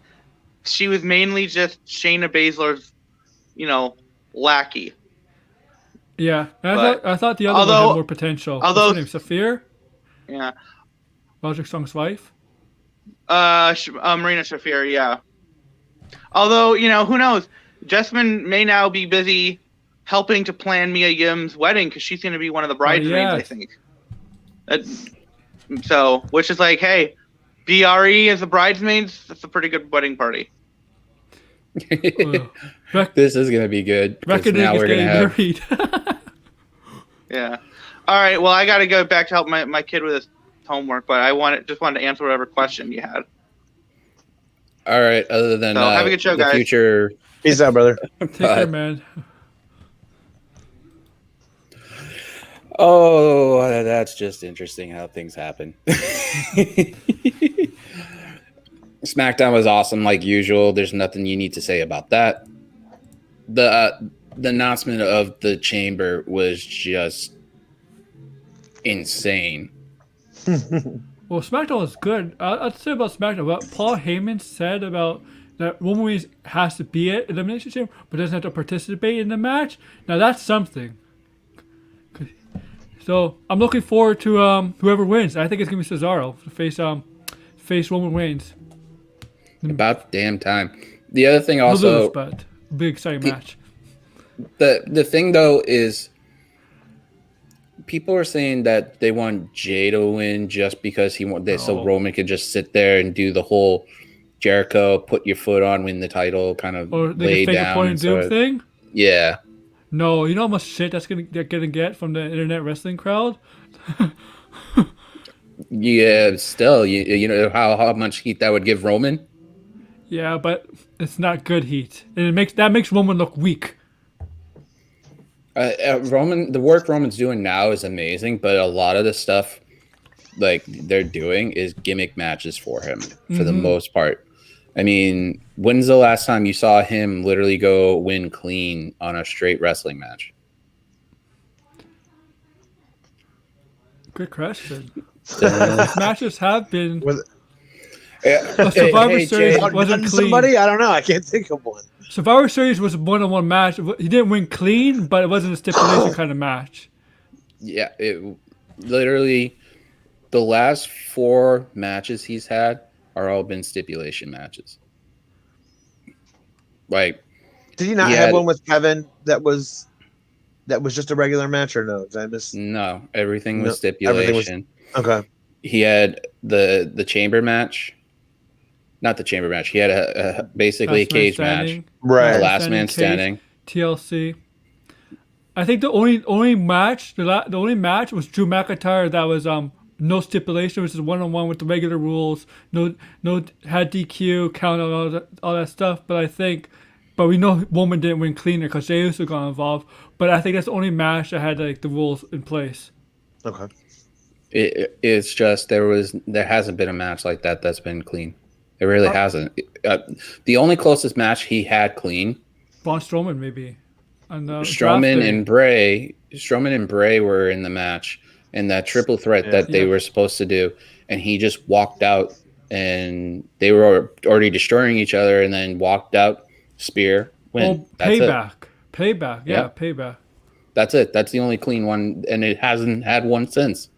[SPEAKER 4] she was mainly just Shayna Baszler's, lackey.
[SPEAKER 2] Yeah, I thought the other one had more potential. What's her name, Saphir?
[SPEAKER 4] Yeah.
[SPEAKER 2] Roderick Strong's wife?
[SPEAKER 4] Marina Shafir, yeah. Although, who knows? Jessamine may now be busy helping to plan Mia Yim's wedding, because she's going to be one of the bridesmaids, I think. Which is like, hey, BRE as the bridesmaids, that's a pretty good wedding party.
[SPEAKER 3] This is going to be good.
[SPEAKER 2] Now we're going to have... married.
[SPEAKER 4] Yeah. All right, well, I got to go back to help my kid with his homework, but I just wanted to answer whatever question you had.
[SPEAKER 3] All right. Other than
[SPEAKER 4] have a good show, guys.
[SPEAKER 3] Future,
[SPEAKER 1] peace out, brother.
[SPEAKER 2] Take care, man.
[SPEAKER 3] Oh, that's just interesting how things happen. SmackDown was awesome, like usual. There's nothing you need to say about that. The announcement of the Chamber was just insane.
[SPEAKER 2] Well, SmackDown was good. I'd say about SmackDown what Paul Heyman said about that Roman Reigns has to be at Elimination Chamber, but doesn't have to participate in the match. Now that's something. So I'm looking forward to whoever wins. I think it's gonna be Cesaro to face Roman Reigns.
[SPEAKER 3] About damn time. The other thing
[SPEAKER 2] He'll
[SPEAKER 3] also,
[SPEAKER 2] lose, but big exciting match.
[SPEAKER 3] the thing though is, people are saying that they want Jay to win just because so Roman could just sit there and do the whole Jericho put your foot on, win the title, kind of
[SPEAKER 2] Or they
[SPEAKER 3] lay
[SPEAKER 2] can fake a
[SPEAKER 3] down.
[SPEAKER 2] point and doom thing.
[SPEAKER 3] Yeah.
[SPEAKER 2] No, you know how much shit that's gonna get from the internet wrestling crowd.
[SPEAKER 3] Yeah, still, you know how much heat that would give Roman.
[SPEAKER 2] Yeah, but it's not good heat, and that makes Roman look weak.
[SPEAKER 3] The work Roman's doing now is amazing, but a lot of the stuff like they're doing is gimmick matches for him for the most part. I mean, when's the last time you saw him literally go win clean on a straight wrestling match?
[SPEAKER 2] Good question. These matches have been.
[SPEAKER 3] Yeah.
[SPEAKER 2] Survivor Series
[SPEAKER 3] Jay,
[SPEAKER 2] wasn't clean.
[SPEAKER 1] Somebody? I don't know. I can't think of one.
[SPEAKER 2] Survivor Series was a one-on-one match. He didn't win clean, but it wasn't a stipulation kind of match.
[SPEAKER 3] Yeah, it literally the last 4 matches he's had are all been stipulation matches. Like,
[SPEAKER 1] Did he not have one with Kevin that was just a regular match, or no? Did I miss?
[SPEAKER 3] No, everything was stipulation.
[SPEAKER 1] Okay.
[SPEAKER 3] He had the chamber match. Not the chamber match. He had basically a cage match.
[SPEAKER 1] Right.
[SPEAKER 3] The last man standing.
[SPEAKER 2] TLC. I think the only match was Drew McIntyre that was no stipulation, which is 1-on-1 with the regular rules. No had DQ, count out all that stuff. But we know Roman didn't win cleaner because Jey Uso got involved. But I think that's the only match that had like the rules in place.
[SPEAKER 1] Okay.
[SPEAKER 3] It's just there hasn't been a match like that's been clean. It really hasn't. The only closest match he had clean,
[SPEAKER 2] Braun Strowman maybe.
[SPEAKER 3] Strowman and Bray were in the match in that triple threat that they were supposed to do, and he just walked out, and they were already destroying each other, and then walked out, spear, win.
[SPEAKER 2] Oh, payback. Yeah, payback.
[SPEAKER 3] That's it. That's the only clean one, and it hasn't had one since.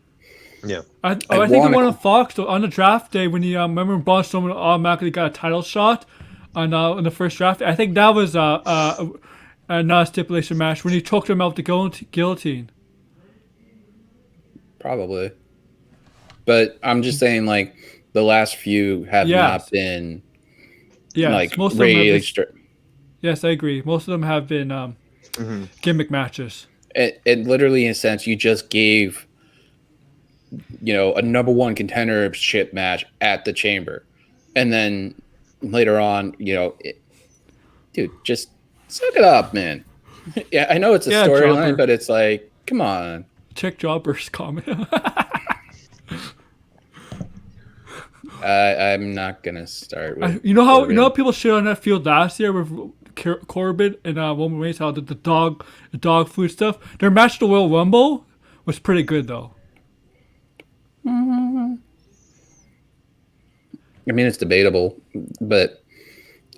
[SPEAKER 1] Yeah.
[SPEAKER 2] I think the one on Fox though, on the draft day when he remember when Braun Strowman automatically got a title shot on in the first draft. I think that was not a stipulation match when he choked him out the guillotine.
[SPEAKER 3] Probably, but I'm just saying, like, the last few have not been.
[SPEAKER 2] Yeah,
[SPEAKER 3] like
[SPEAKER 2] most of them yes, I agree. Most of them have been gimmick matches.
[SPEAKER 3] It literally, in a sense, you just gave, a number 1 contendership match at the Chamber, and then later on, dude, just suck it up, man. Yeah, I know it's a storyline, but it's like, come on.
[SPEAKER 2] Check Jobber's comment.
[SPEAKER 3] I'm not gonna start with.
[SPEAKER 2] You know how people shit on that field last year with Corbin and Roman Reigns, how the dog food stuff. Their match at the Royal Rumble was pretty good though.
[SPEAKER 3] I mean, it's debatable, but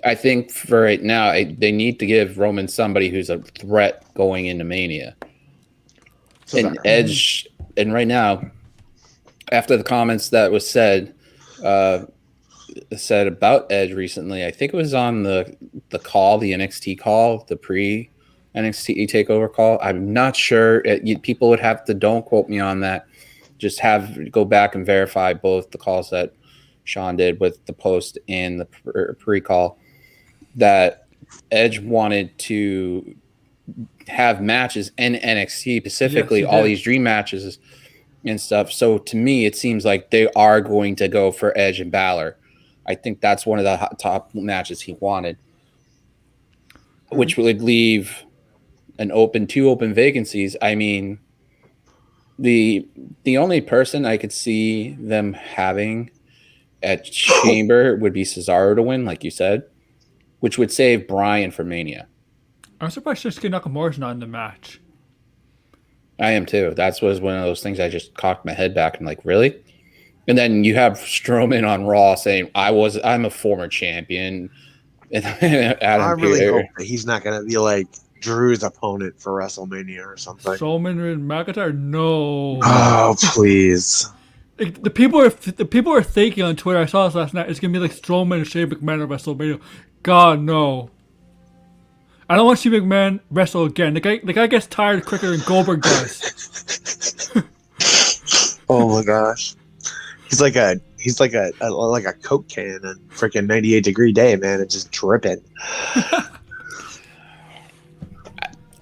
[SPEAKER 3] I think for right now, they need to give Roman somebody who's a threat going into Mania. And Edge, and right now, after the comments that was said about Edge recently, I think it was on the call, the NXT call, the pre-NXT takeover call. I'm not sure. People would have to, don't quote me on that. Just go back and verify both the calls that Sean did with the post and the pre-call, that Edge wanted to have matches in NXT, specifically all these dream matches and stuff. So to me, it seems like they are going to go for Edge and Balor. I think that's one of the top matches he wanted, which would leave two open vacancies. I mean, the only person I could see them having at Chamber would be Cesaro to win, like you said, which would save Bryan for Mania.
[SPEAKER 2] I'm surprised Shinsuke Nakamura's not in the match.
[SPEAKER 3] I am too. That was one of those things I just cocked my head back and like, really? And then you have Strowman on Raw saying, I'm a former champion. And
[SPEAKER 1] I really hope that he's not going to be like Drew's opponent for WrestleMania or something.
[SPEAKER 2] Strowman and McIntyre? No.
[SPEAKER 1] Oh, please.
[SPEAKER 2] Like, the people are thinking on Twitter, I saw this last night, it's going to be like Strowman and Shane McMahon at WrestleMania. God, no. I don't want Shane McMahon wrestle again. The guy gets tired quicker than Goldberg does.
[SPEAKER 1] Oh my gosh. He's like a Coke can on freaking 98-degree day, man. It's just dripping.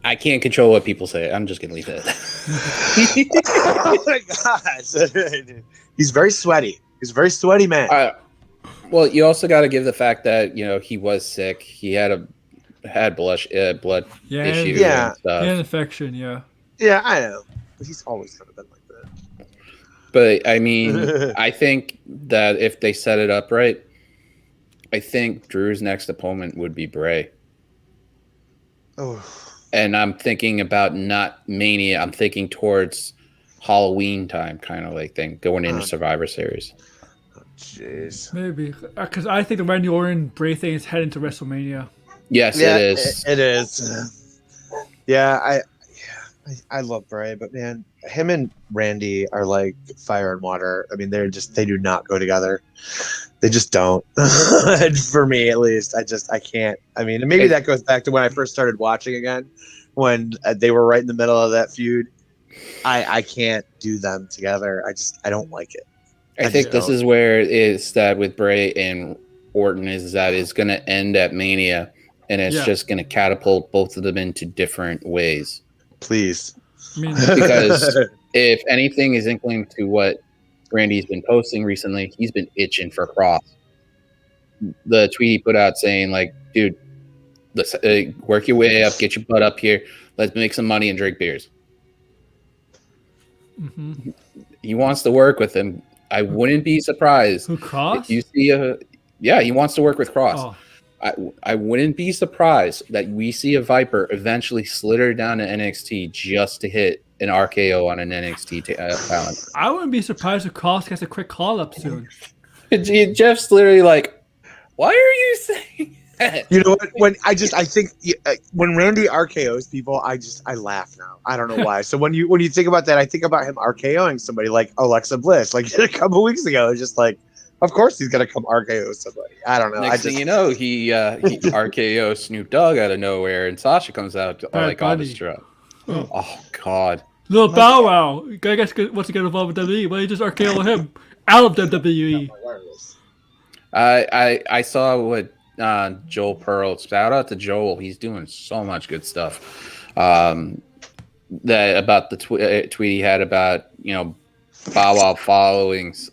[SPEAKER 3] I can't control what people say. I'm just gonna leave it.
[SPEAKER 1] Oh my gosh. He's very sweaty. He's a very sweaty man.
[SPEAKER 3] Well, you also got to give the fact that he was sick. He had blood issues.
[SPEAKER 2] Yeah,
[SPEAKER 3] and stuff.
[SPEAKER 2] an infection. Yeah.
[SPEAKER 1] Yeah, I know. But he's always kind of been like that.
[SPEAKER 3] But I mean, I think that if they set it up right, I think Drew's next opponent would be Bray.
[SPEAKER 1] Oh. And
[SPEAKER 3] I'm thinking about not Mania. I'm thinking towards Halloween time, kind of like thing, going into Survivor Series.
[SPEAKER 1] Jeez.
[SPEAKER 2] Maybe. Because I think the Randy Orton Bray thing is heading to WrestleMania.
[SPEAKER 3] Yes, it is.
[SPEAKER 1] It is. Yeah, I love Bray, but man, him and Randy are like fire and water. I mean, they do not go together. They just don't. For me, at least, I can't. I mean, and maybe that goes back to when I first started watching again, when they were right in the middle of that feud. I can't do them together. I don't like it.
[SPEAKER 3] I think this is where it is that with Bray and Orton is that it's going to end at Mania, and it's just going to catapult both of them into different ways.
[SPEAKER 1] Please.
[SPEAKER 3] Because if anything is inkling to what Randy's been posting recently, he's been itching for Cross. The tweet he put out saying, like, dude, let's work your way up, get your butt up here, let's make some money and drink beers.
[SPEAKER 2] Mm-hmm.
[SPEAKER 3] He wants to work with him. I wouldn't be surprised.
[SPEAKER 2] Who, Cross?
[SPEAKER 3] If you see he wants to work with Cross.
[SPEAKER 2] Oh.
[SPEAKER 3] I wouldn't be surprised that we see a Viper eventually slither down to NXT just to hit an RKO on an NXT talent.
[SPEAKER 2] I wouldn't be surprised if Cross gets a quick call up soon.
[SPEAKER 3] Jeff's literally like, why are you saying that?
[SPEAKER 1] You know what? I think when Randy RKOs people, I laugh now. I don't know why. So when you think about that, I think about him RKOing somebody like Alexa Bliss, like a couple weeks ago. It's just like, of course he's gonna come RKO somebody. I don't know.
[SPEAKER 3] Next thing you know, he RKO Snoop Dogg out of nowhere, and Sasha comes out like on his truck. Oh God!
[SPEAKER 2] Little Bow Wow, I guess wants to get involved with WWE. Why you just RKO him out of WWE?
[SPEAKER 3] I saw what Joel Pearl. Shout out to Joel. He's doing so much good stuff. That about the tweet he had about Bow Wow followings.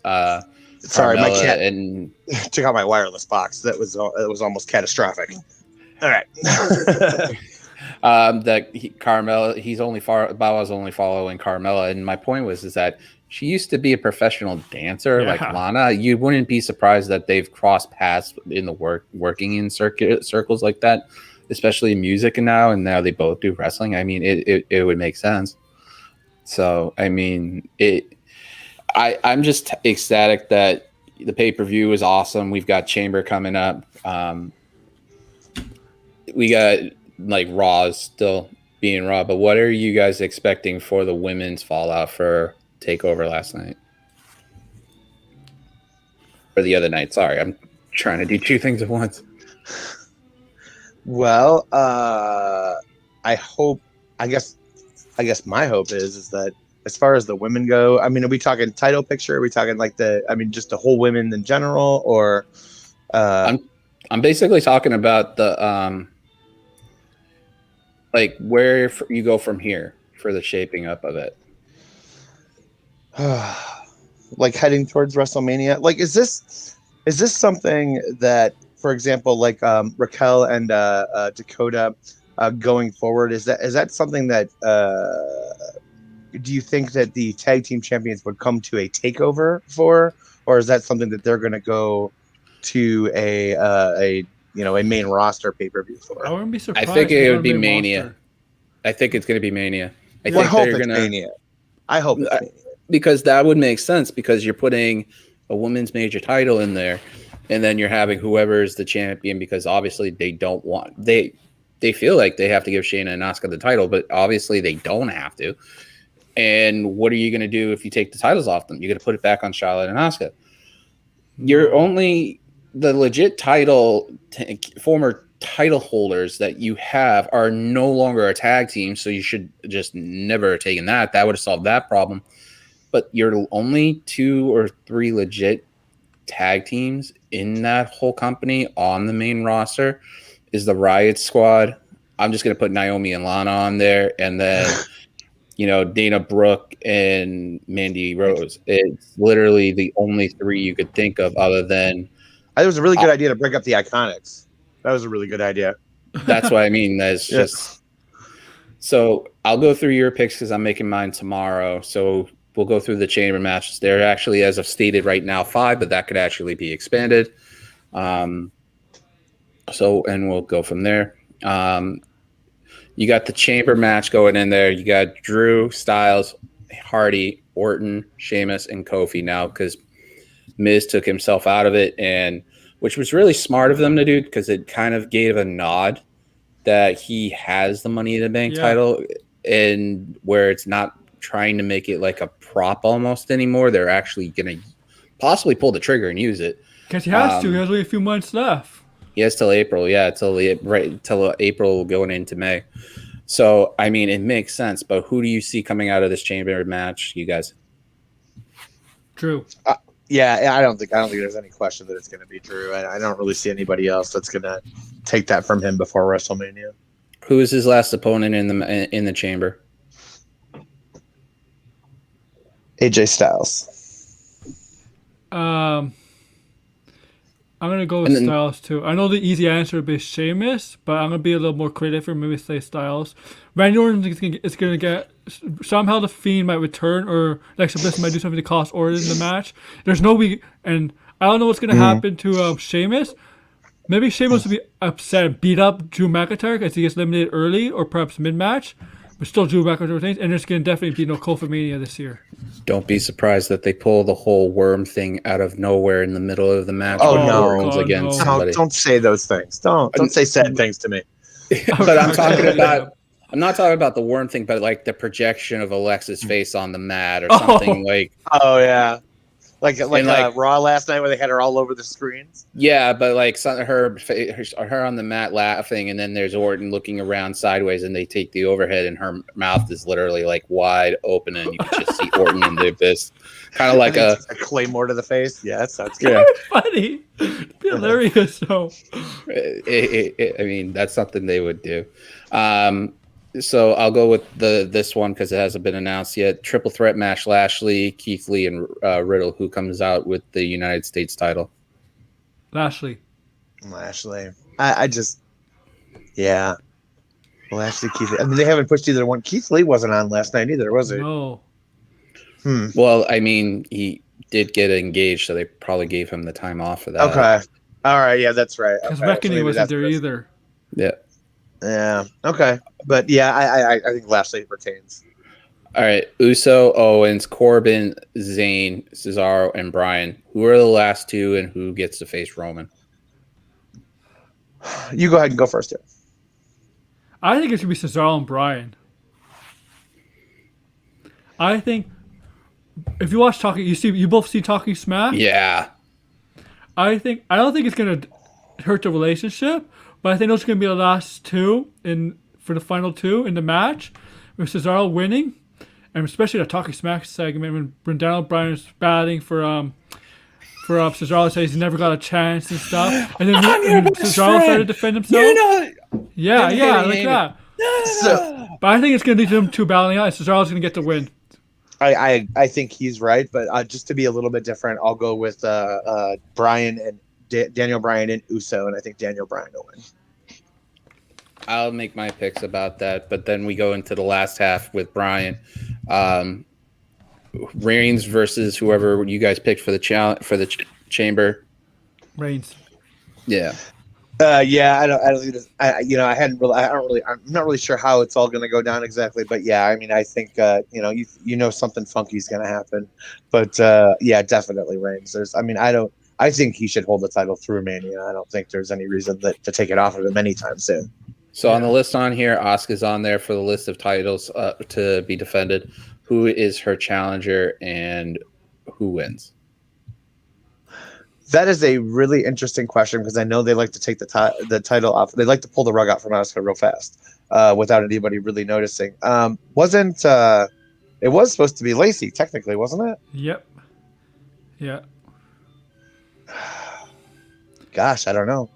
[SPEAKER 1] Sorry, my cat
[SPEAKER 3] and
[SPEAKER 1] took out my wireless box. That was almost catastrophic. All right.
[SPEAKER 3] Bow Wow's only following Carmella, and my point is that she used to be a professional dancer like Lana. You wouldn't be surprised that they've crossed paths in the working in circles like that, especially in music now. And now they both do wrestling. I mean, it would make sense. So I mean I'm just ecstatic that the pay-per-view is awesome. We've got Chamber coming up. We got like Raw is still being Raw, but what are you guys expecting for the women's fallout for TakeOver last night? Or the other night. Sorry, I'm trying to do two things at once.
[SPEAKER 1] Well, I guess my hope is that as far as the women go, I mean, are we talking title picture? Are we talking like just the whole women in general, or?
[SPEAKER 3] I'm basically talking about the like where you go from here for the shaping up of it.
[SPEAKER 1] Like heading towards WrestleMania. Like, is this something that, for example, like Raquel and Dakota going forward, is that something that? Do you think that the tag team champions would come to a takeover for, or is that something that they're going to go to a main roster pay-per-view for?
[SPEAKER 2] I wouldn't be surprised.
[SPEAKER 3] I think it would be Mania. Roster. I think it's going to be Mania. I hope it's
[SPEAKER 1] Mania. I hope it's Mania.
[SPEAKER 3] because that would make sense because you're putting a women's major title in there, and then you're having whoever's the champion because obviously they feel like they have to give Shayna and Asuka the title, but obviously they don't have to. And what are you going to do if you take the titles off them? You're going to put it back on Charlotte and Asuka. You're only the legit former title holders that you have are no longer a tag team, so you should just never have taken that. That would have solved that problem. But you're only 2 or 3 legit tag teams in that whole company on the main roster is the Riot Squad. I'm just going to put Naomi and Lana on there, and then Dana Brooke and Mandy Rose. It's literally the only 3 you could think of other than.
[SPEAKER 1] It was a really good idea to bring up the Iconics. That was a really good idea.
[SPEAKER 3] That's what I mean. That's just. So I'll go through your picks because I'm making mine tomorrow. So we'll go through the chamber matches. They're actually, as I've stated right now, 5, but that could actually be expanded. And we'll go from there. You got the chamber match going in there. You got Drew, Styles, Hardy, Orton, Sheamus, and Kofi now because Miz took himself out of it, and which was really smart of them to do because it kind of gave a nod that he has the Money in the Bank title, and where it's not trying to make it like a prop almost anymore. They're actually going to possibly pull the trigger and use it.
[SPEAKER 2] Because he has to. He has only a few months left.
[SPEAKER 3] He has till April. Yeah, till April going into May. So, I mean, it makes sense. But who do you see coming out of this chamber match, you guys?
[SPEAKER 2] Drew.
[SPEAKER 1] I don't think there's any question that it's going to be Drew. I don't really see anybody else that's going to take that from him before WrestleMania.
[SPEAKER 3] Who is his last opponent in the chamber?
[SPEAKER 1] AJ Styles.
[SPEAKER 2] I'm going to go with Styles, too. I know the easy answer would be Sheamus, but I'm going to be a little more creative and maybe say Styles. Randy Orton is going to get... Somehow the Fiend might return, or Alexa Bliss might do something to cost Orton in the match. There's no... And I don't know what's going to happen to Sheamus. Maybe Sheamus will be upset and beat up Drew McIntyre because he gets eliminated early, or perhaps mid-match. But still Drew McIntyre retains, and there's going to definitely be no Kofi Mania this year.
[SPEAKER 3] Don't be surprised that they pull the whole worm thing out of nowhere in the middle of the match.
[SPEAKER 1] Oh no!
[SPEAKER 3] Against somebody.
[SPEAKER 1] Don't say those things. Don't say sad things to me.
[SPEAKER 3] But I'm talking about. I'm not talking about the worm thing, but like the projection of Alexa's face on the mat or something like.
[SPEAKER 1] Oh yeah. Like Raw last night where they had her all over the screens.
[SPEAKER 3] Yeah, but like her on the mat laughing, and then there's Orton looking around sideways, and they take the overhead, and her mouth is literally like wide open, and you can just see Orton in the abyss, kind of like a
[SPEAKER 1] claymore to the face. Yeah, that sounds good.
[SPEAKER 2] Yeah. Funny, it'd be hilarious. So,
[SPEAKER 3] I mean, that's something they would do. So I'll go with this one because it hasn't been announced yet. Triple threat match: Lashley, Keith Lee, and Riddle. Who comes out with the United States title?
[SPEAKER 2] Lashley.
[SPEAKER 1] I just, yeah. Lashley, Keith Lee. I mean, they haven't pushed either one. Keith Lee wasn't on last night either, was he?
[SPEAKER 2] No.
[SPEAKER 3] Well, I mean, he did get engaged, so they probably gave him the time off for that.
[SPEAKER 1] Okay. All right. Yeah, that's right.
[SPEAKER 2] Because Reckoning wasn't there either.
[SPEAKER 3] Yeah.
[SPEAKER 1] Yeah. Okay. But yeah, I think Lashley retains.
[SPEAKER 3] All right. Uso, Owens, Corbin, Zayn, Cesaro, and Bryan. Who are the last 2 and who gets to face Roman?
[SPEAKER 1] You go ahead and go first here.
[SPEAKER 2] I think it should be Cesaro and Bryan. I think if you watch Talking, you both see Talking Smack?
[SPEAKER 3] Yeah.
[SPEAKER 2] I don't think it's gonna hurt the relationship, but I think those are gonna be the last 2 for the final 2 in the match, with Cesaro winning, and especially the Talking Smack segment when Daniel Bryan is batting for Cesaro, says he's never got a chance and stuff, and then Cesaro started to defend himself. Yeah, like that. But I think it's gonna lead to them 2 battling out, and Cesaro's gonna get the win.
[SPEAKER 1] I think he's right, but just to be a little bit different, I'll go with Bryan and Daniel Bryan and Uso, and I think Daniel Bryan will win.
[SPEAKER 3] I'll make my picks about that, but then we go into the last half with Bryan. Reigns versus whoever you guys picked for the chamber.
[SPEAKER 2] Reigns.
[SPEAKER 3] Yeah.
[SPEAKER 1] Yeah, I don't. I hadn't really. I'm not really sure how it's all going to go down exactly. But yeah, I mean, I think something funky is going to happen. But yeah, definitely Reigns. I think he should hold the title through Mania. I don't think there's any reason to take it off of him anytime soon.
[SPEAKER 3] So on the list on here, Asuka's on there for the list of titles to be defended. Who is her challenger and who wins?
[SPEAKER 1] That is a really interesting question because I know they like to take the title off. They like to pull the rug out from Asuka real fast without anybody really noticing. It was supposed to be Lacey, technically, wasn't it?
[SPEAKER 2] Yep. Yeah.
[SPEAKER 1] Gosh, I don't know.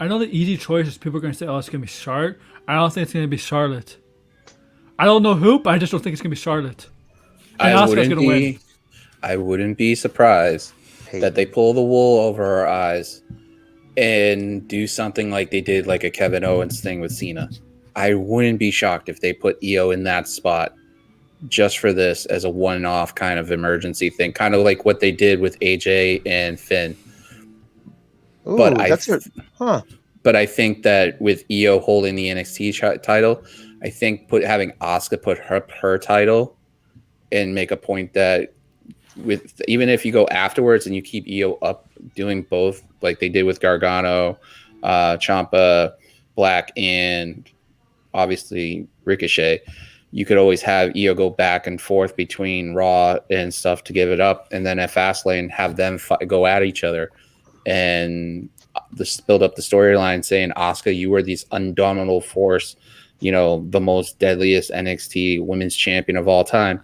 [SPEAKER 2] I know the easy choice is people are going to say, oh, it's going to be Charlotte. I don't think it's going to be Charlotte. I don't know who, but I just don't think it's going to be Charlotte. And Asuka's going to win.
[SPEAKER 3] I wouldn't be surprised that they pull the wool over our eyes and do something like they did like a Kevin Owens thing with Cena. I wouldn't be shocked if they put Io in that spot just for this as a one-off kind of emergency thing, kind of like what they did with AJ and Finn.
[SPEAKER 1] Ooh,
[SPEAKER 3] but I think that with Io holding the NXT title, I think having Asuka put her title and make a point that even if you go afterwards and you keep Io up doing both like they did with Gargano, Ciampa, Black, and obviously Ricochet, you could always have Io go back and forth between Raw and stuff to give it up, and then at Fastlane have them go at each other and just build up the storyline saying, Asuka, you were this undominable force, the most deadliest NXT women's champion of all time,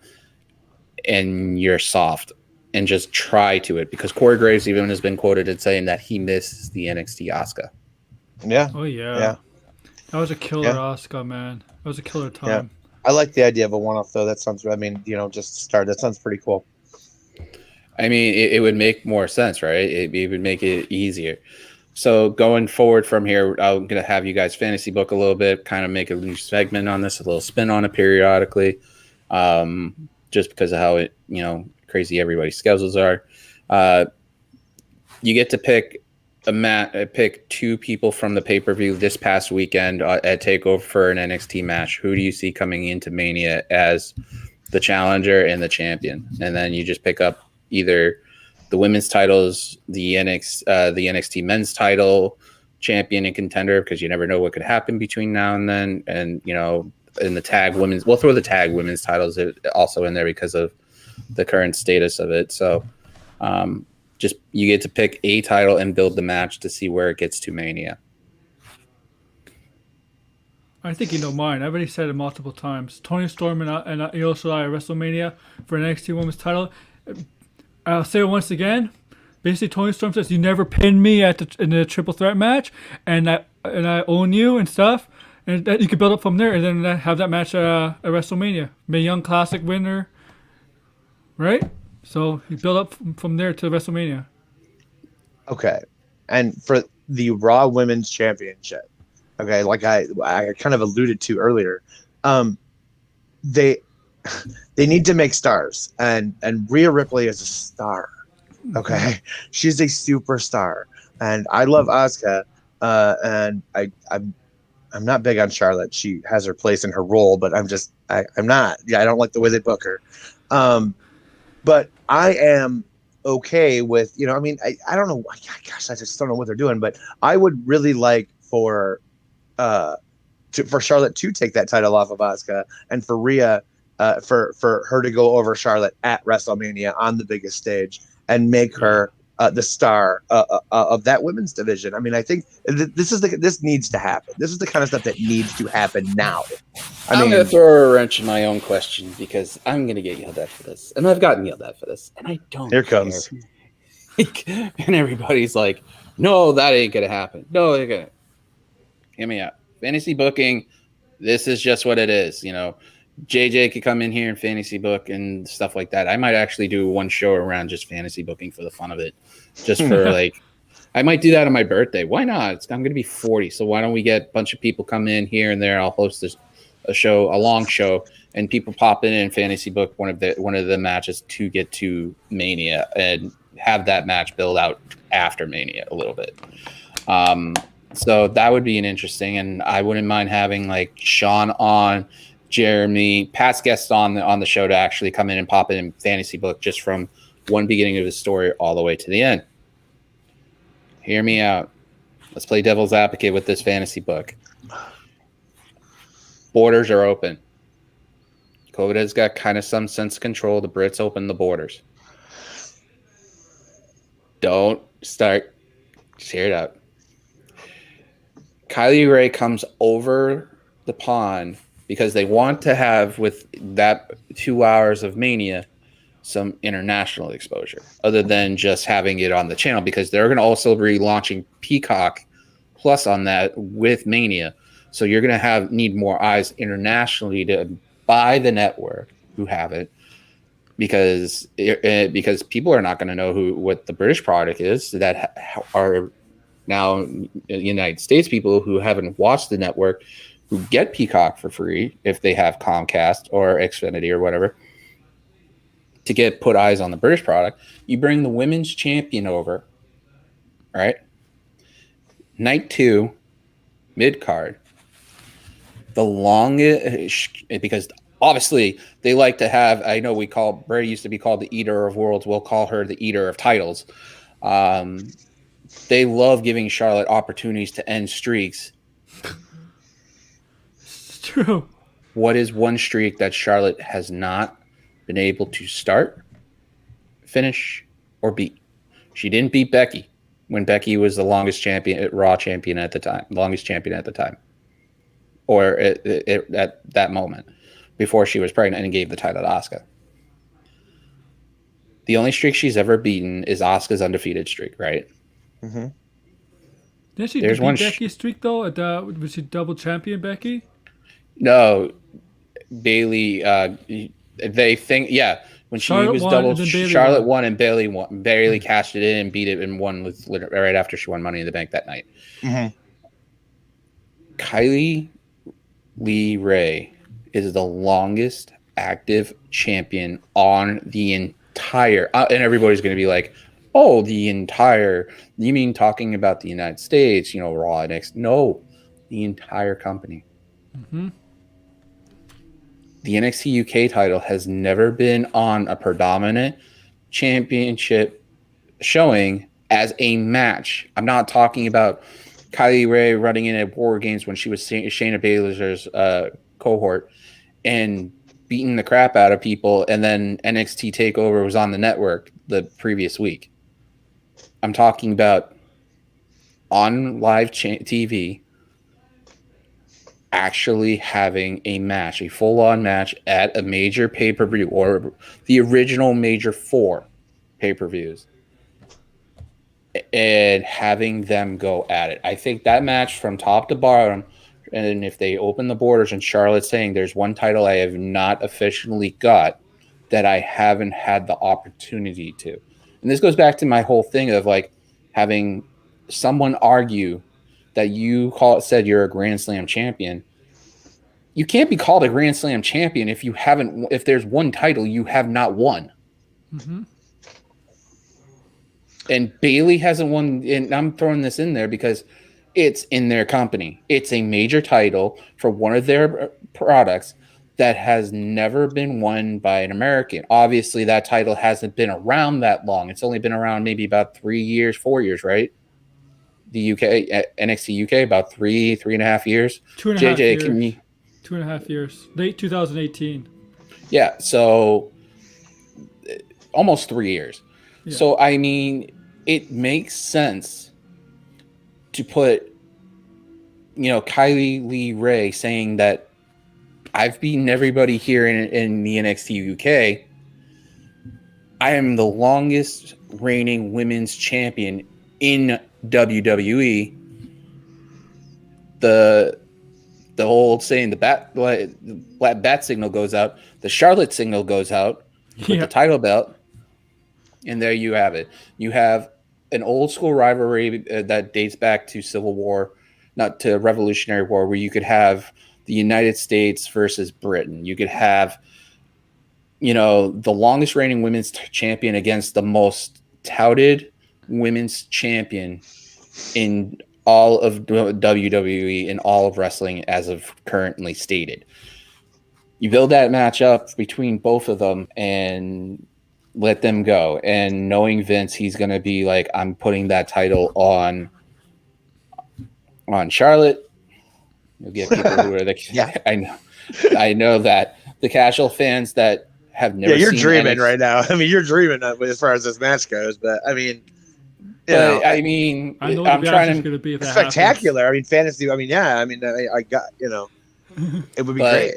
[SPEAKER 3] and you're soft, and just try to it, because Corey Graves even has been quoted as saying that he misses the NXT Asuka.
[SPEAKER 1] Yeah.
[SPEAKER 2] Oh yeah. That was a killer Asuka, man. That was a killer time.
[SPEAKER 1] Yeah. I like the idea of a one-off though. That sounds, just to start. That sounds pretty cool.
[SPEAKER 3] I mean, it would make more sense, right? It would make it easier. So going forward from here, I'm going to have you guys fantasy book a little bit, kind of make a new segment on this, a little spin on it periodically, just because of how crazy everybody's schedules are. You get to pick pick two people from the pay-per-view this past weekend at TakeOver for an NXT match. Who do you see coming into Mania as the challenger and the champion? And then you just pick up either the women's titles, the NXT men's title, champion and contender, because you never know what could happen between now and then. And, in the tag women's, we'll throw the tag women's titles also in there because of the current status of it. So just you get to pick a title and build the match to see where it gets to Mania.
[SPEAKER 2] I think you know mine. I've already said it multiple times. Toni Storm and Io Shirai at WrestleMania for an NXT Women's title. I'll say it once again. Basically, Toni Storm says, "You never pinned me in the triple threat match, and I own you and stuff." And that you could build up from there, and then have that match at WrestleMania. Mae Young Classic winner, right? So you build up from there to WrestleMania.
[SPEAKER 1] Okay, and for the Raw Women's Championship, okay, like I kind of alluded to earlier, they need to make stars, and Rhea Ripley is a star. Okay, she's a superstar, and I love Asuka, and I'm not big on Charlotte. She has her place in her role, but I'm not. Yeah, I don't like the way they book her. But I am okay with, I don't know. Gosh, I just don't know what they're doing, but I would really like for Charlotte to take that title off of Asuka, and for Rhea, for her to go over Charlotte at WrestleMania on the biggest stage and make her the star of that women's division. I mean, I think this needs to happen. This is the kind of stuff that needs to happen now.
[SPEAKER 3] I'm going to throw a wrench in my own question because I'm going to get yelled at for this. And I've gotten yelled at for this. And I don't
[SPEAKER 1] Here comes.
[SPEAKER 3] And everybody's like, no, that ain't going to happen. No, they're going to. Hear me out. Fantasy booking, this is just what it is. JJ could come in here and fantasy book and stuff like that. I might actually do one show around just fantasy booking for the fun of it. Just for I might do that on my birthday. Why not? I'm going to be 40. So why don't we get a bunch of people come in here and there? I'll host a long show, and people pop in and fantasy book one of the matches to get to Mania and have that match build out after Mania a little bit. So that would be an interesting, and I wouldn't mind having like Sean on, Jeremy, past guests on the show to actually come in and pop in fantasy book just from one beginning of the story all the way to the end. Hear me out. Let's play devil's advocate with this fantasy book. Borders are open. COVID has got kind of some sense of control. The Brits open the borders. Don't start. Just hear it out. Kylie Ray comes over the pond because they want to have, with that 2 hours of Mania, some international exposure other than just having it on the channel, because they're going to also be launching Peacock Plus on that with Mania. So you're going to need more eyes internationally to buy the network who have it, because people are not going to know what the British product is that are now United States people who haven't watched the network, who get Peacock for free if they have Comcast or Xfinity or whatever, to put eyes on the British product. You bring the women's champion over, right? Night 2, mid card, the longest, because obviously they like to have. I know Bray used to be called the Eater of Worlds. We'll call her the Eater of Titles. They love giving Charlotte opportunities to end streaks.
[SPEAKER 2] It's true.
[SPEAKER 3] What is one streak that Charlotte has not been able to start, finish, or beat? She didn't beat Becky when Becky was the longest champion, Raw champion at the time, longest champion at the time, or at that moment before she was pregnant and gave the title to Asuka. The only streak she's ever beaten is Asuka's undefeated streak, right?
[SPEAKER 1] Mm-hmm.
[SPEAKER 2] Didn't she beat Becky's streak though? Was she double champion Becky?
[SPEAKER 3] No, Bailey. They think, yeah. When
[SPEAKER 2] Charlotte
[SPEAKER 3] she was double, Charlotte won and Bailey won. Bailey cashed it in and beat it and won right after she won Money in the Bank that night.
[SPEAKER 1] Mm-hmm.
[SPEAKER 3] Kylie Lee Ray is the longest active champion on the entire. And everybody's going to be like, "Oh, the entire? You mean talking about the United States? Raw and X? No, the entire company."
[SPEAKER 2] Mm-hmm.
[SPEAKER 3] The NXT UK title has never been on a predominant championship showing as a match. I'm not talking about Kylie Ray running in at War Games when she was Shayna Baszler's cohort and beating the crap out of people, and then NXT TakeOver was on the network the previous week. I'm talking about on live TV, actually having a match, a full-on match at a major pay-per-view, or the original major 4 pay-per-views, and having them go at it. I think that match from top to bottom, and if they open the borders and Charlotte's saying there's one title I have not officially got that I haven't had the opportunity to. And this goes back to my whole thing of like having someone argue that said you're a Grand Slam champion. You can't be called a Grand Slam champion if there's one title you have not won.
[SPEAKER 2] Mm-hmm.
[SPEAKER 3] And Bailey hasn't won, and I'm throwing this in there because it's in their company. It's a major title for one of their products that has never been won by an American. Obviously, that title hasn't been around that long. It's only been around maybe about 3 years, 4 years, right? The UK, NXT UK, about 3.5 years.
[SPEAKER 2] 2.5
[SPEAKER 3] JJ,
[SPEAKER 2] years.
[SPEAKER 3] can you?
[SPEAKER 2] 2.5 years. Late 2018.
[SPEAKER 3] Yeah, so almost 3 years. Yeah. So, I mean, it makes sense to put, Kylie Lee Ray saying that I've beaten everybody here in the NXT UK. I am the longest reigning women's champion in WWE. The old saying, the bat signal goes out, the Charlotte signal goes out with the title belt, and there you have it. You have an old school rivalry that dates back to Civil War, not to Revolutionary War, where you could have the United States versus Britain. You could have, the longest reigning women's champion against the most touted women's champion in all of WWE and all of wrestling as of currently stated. You build that match up between both of them and let them go. And knowing Vince, he's going to be like, I'm putting that title on Charlotte. You'll get people who are the
[SPEAKER 1] Yeah.
[SPEAKER 3] I know that the casual fans that have never
[SPEAKER 1] you're
[SPEAKER 3] seen
[SPEAKER 1] dreaming
[SPEAKER 3] NXT,
[SPEAKER 1] right now. I mean, you're dreaming as far as this match goes, but I mean,
[SPEAKER 2] I know
[SPEAKER 3] I'm trying to
[SPEAKER 2] going to be if that
[SPEAKER 1] spectacular. I mean, fantasy. I mean, yeah. I mean, I got it would be great.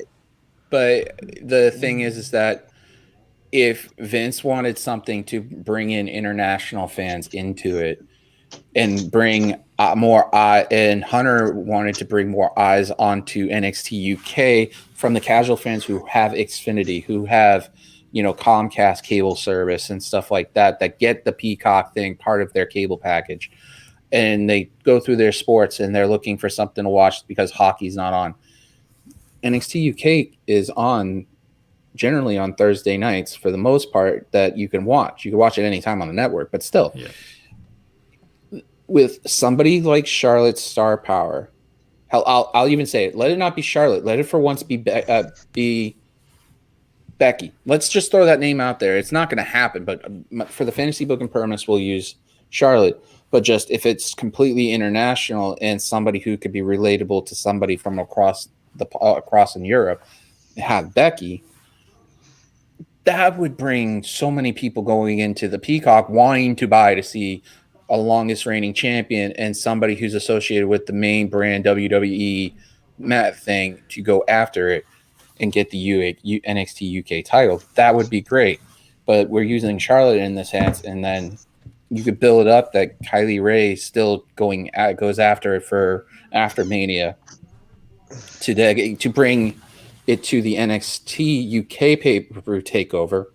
[SPEAKER 3] But the thing is that if Vince wanted something to bring in international fans into it and bring more and Hunter wanted to bring more eyes onto NXT UK from the casual fans who have Xfinity, who have Comcast cable service and stuff like that get the Peacock thing part of their cable package, and they go through their sports and they're looking for something to watch because hockey's not on. NXT UK is on generally on Thursday nights for the most part that you can watch. You can watch it anytime on the network, but still.
[SPEAKER 2] Yeah.
[SPEAKER 3] With somebody like Charlotte's star power, hell, I'll even say it. Let it not be Charlotte. Let it for once be Becky. Let's just throw that name out there. It's not going to happen, but for the fantasy booking purpose, we'll use Charlotte. But just if it's completely international and somebody who could be relatable to somebody from across in Europe, have Becky. That would bring so many people going into the Peacock wanting to buy to see a longest reigning champion and somebody who's associated with the main brand WWE mat thing to go after it and get the NXT UK title. That would be great. But we're using Charlotte in this hands, and then you could build it up that Kylie Ray still goes after it for after Mania to bring it to the NXT UK pay-per-view takeover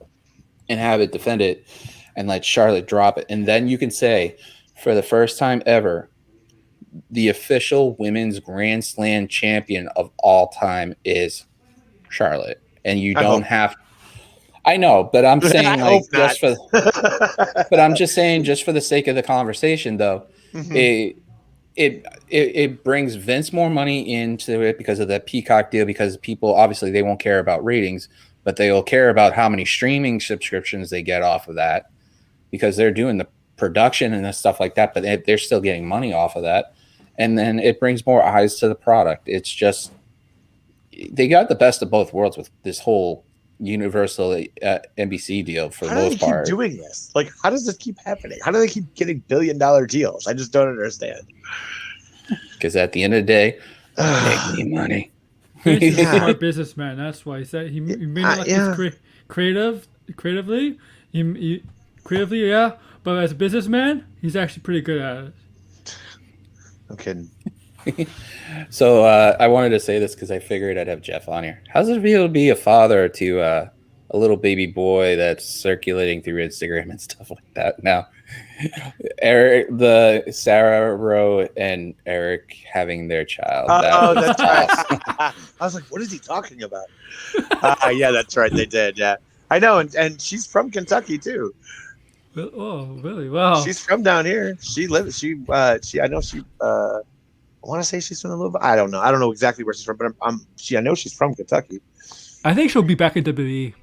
[SPEAKER 3] and have it defend it and let Charlotte drop it. And then you can say, for the first time ever, the official women's Grand Slam champion of all time is Charlotte. And you don't have... I know, but I'm saying but I'm just saying just for the sake of the conversation, though, it brings Vince more money into it because of that Peacock deal, because people, obviously, they won't care about ratings, but they will care about how many streaming subscriptions they get off of that, because they're doing the production and stuff like that, but they're still getting money off of that. And then it brings more eyes to the product. It's just, they got the best of both worlds with this whole Universal NBC deal for the most part.
[SPEAKER 1] How do they keep doing this? Like, how does this keep happening? How do they keep getting billion-dollar deals? I just don't understand.
[SPEAKER 3] Because at the end of the day, make me money.
[SPEAKER 2] He's a smart businessman. That's why he said he may not be creatively, yeah. But as a businessman, he's actually pretty good at it.
[SPEAKER 1] I'm kidding.
[SPEAKER 3] So I wanted to say this because I figured I'd have Jeff on here. How's it feel to be a father to a little baby boy that's circulating through Instagram and stuff like that now? Sarah Rowe and Eric having their child.
[SPEAKER 1] That's right. I was like, what is he talking about? Yeah, that's right. They did. Yeah, I know. And she's from Kentucky too.
[SPEAKER 2] Oh, really? Wow.
[SPEAKER 1] She's from down here. I know she. I want to say she's from Louisville. I don't know. I don't know exactly where she's from, but I know she's from Kentucky.
[SPEAKER 2] I think she'll be back in WWE.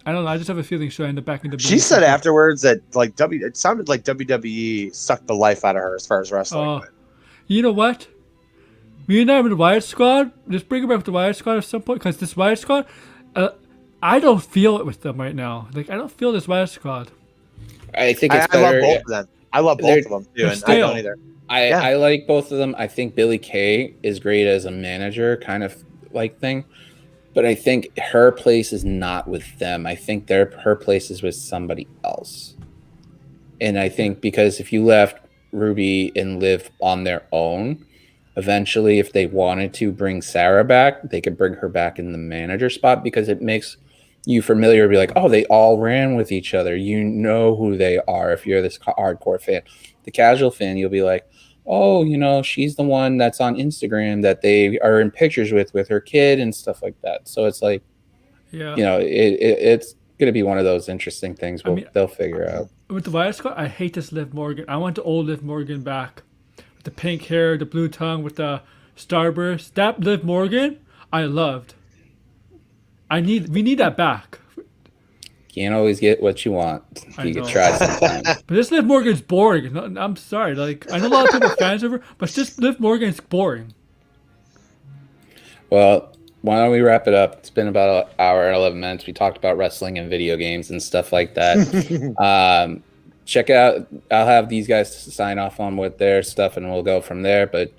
[SPEAKER 2] I don't know. I just have a feeling she'll end up back in WWE.
[SPEAKER 1] She said afterwards that it sounded like WWE sucked the life out of her as far as wrestling went.
[SPEAKER 2] You know what? Me and I with the Wyatt Squad. Just bring her back with the Wyatt Squad at some point, because this Wyatt Squad, I don't feel it with them right now. Like, I don't feel this Wyatt Squad.
[SPEAKER 3] I think it's better.
[SPEAKER 1] I love both of them. I love both of them too, and I don't either.
[SPEAKER 3] I like both of them. I think Billie Kay is great as a manager kind of like thing, but I think her place is not with them. I think her place is with somebody else. And I think because if you left Ruby and Liv on their own, eventually if they wanted to bring Sarah back, they could bring her back in the manager spot, because it makes you familiar, be like, oh, they all ran with each other. You know who they are if you're this hardcore fan. The casual fan, you'll be like, oh, she's the one that's on Instagram that they are in pictures with her kid and stuff like that. So it's like, it's going to be one of those interesting things they'll figure out.
[SPEAKER 2] With the Wyatt Squad, I hate this Liv Morgan. I want the old Liv Morgan back. the pink hair, the blue tongue with the starburst. That Liv Morgan, I loved. We need that back.
[SPEAKER 3] Can't always get what you want. You can try sometimes.
[SPEAKER 2] But this Liv Morgan's boring. I'm sorry. Like, I know a lot of people are fans of her, but just Liv Morgan's boring.
[SPEAKER 3] Well, why don't we wrap it up? It's been about an hour and 11 minutes. We talked about wrestling and video games and stuff like that. Check out. I'll have these guys sign off on what their stuff, and we'll go from there. But,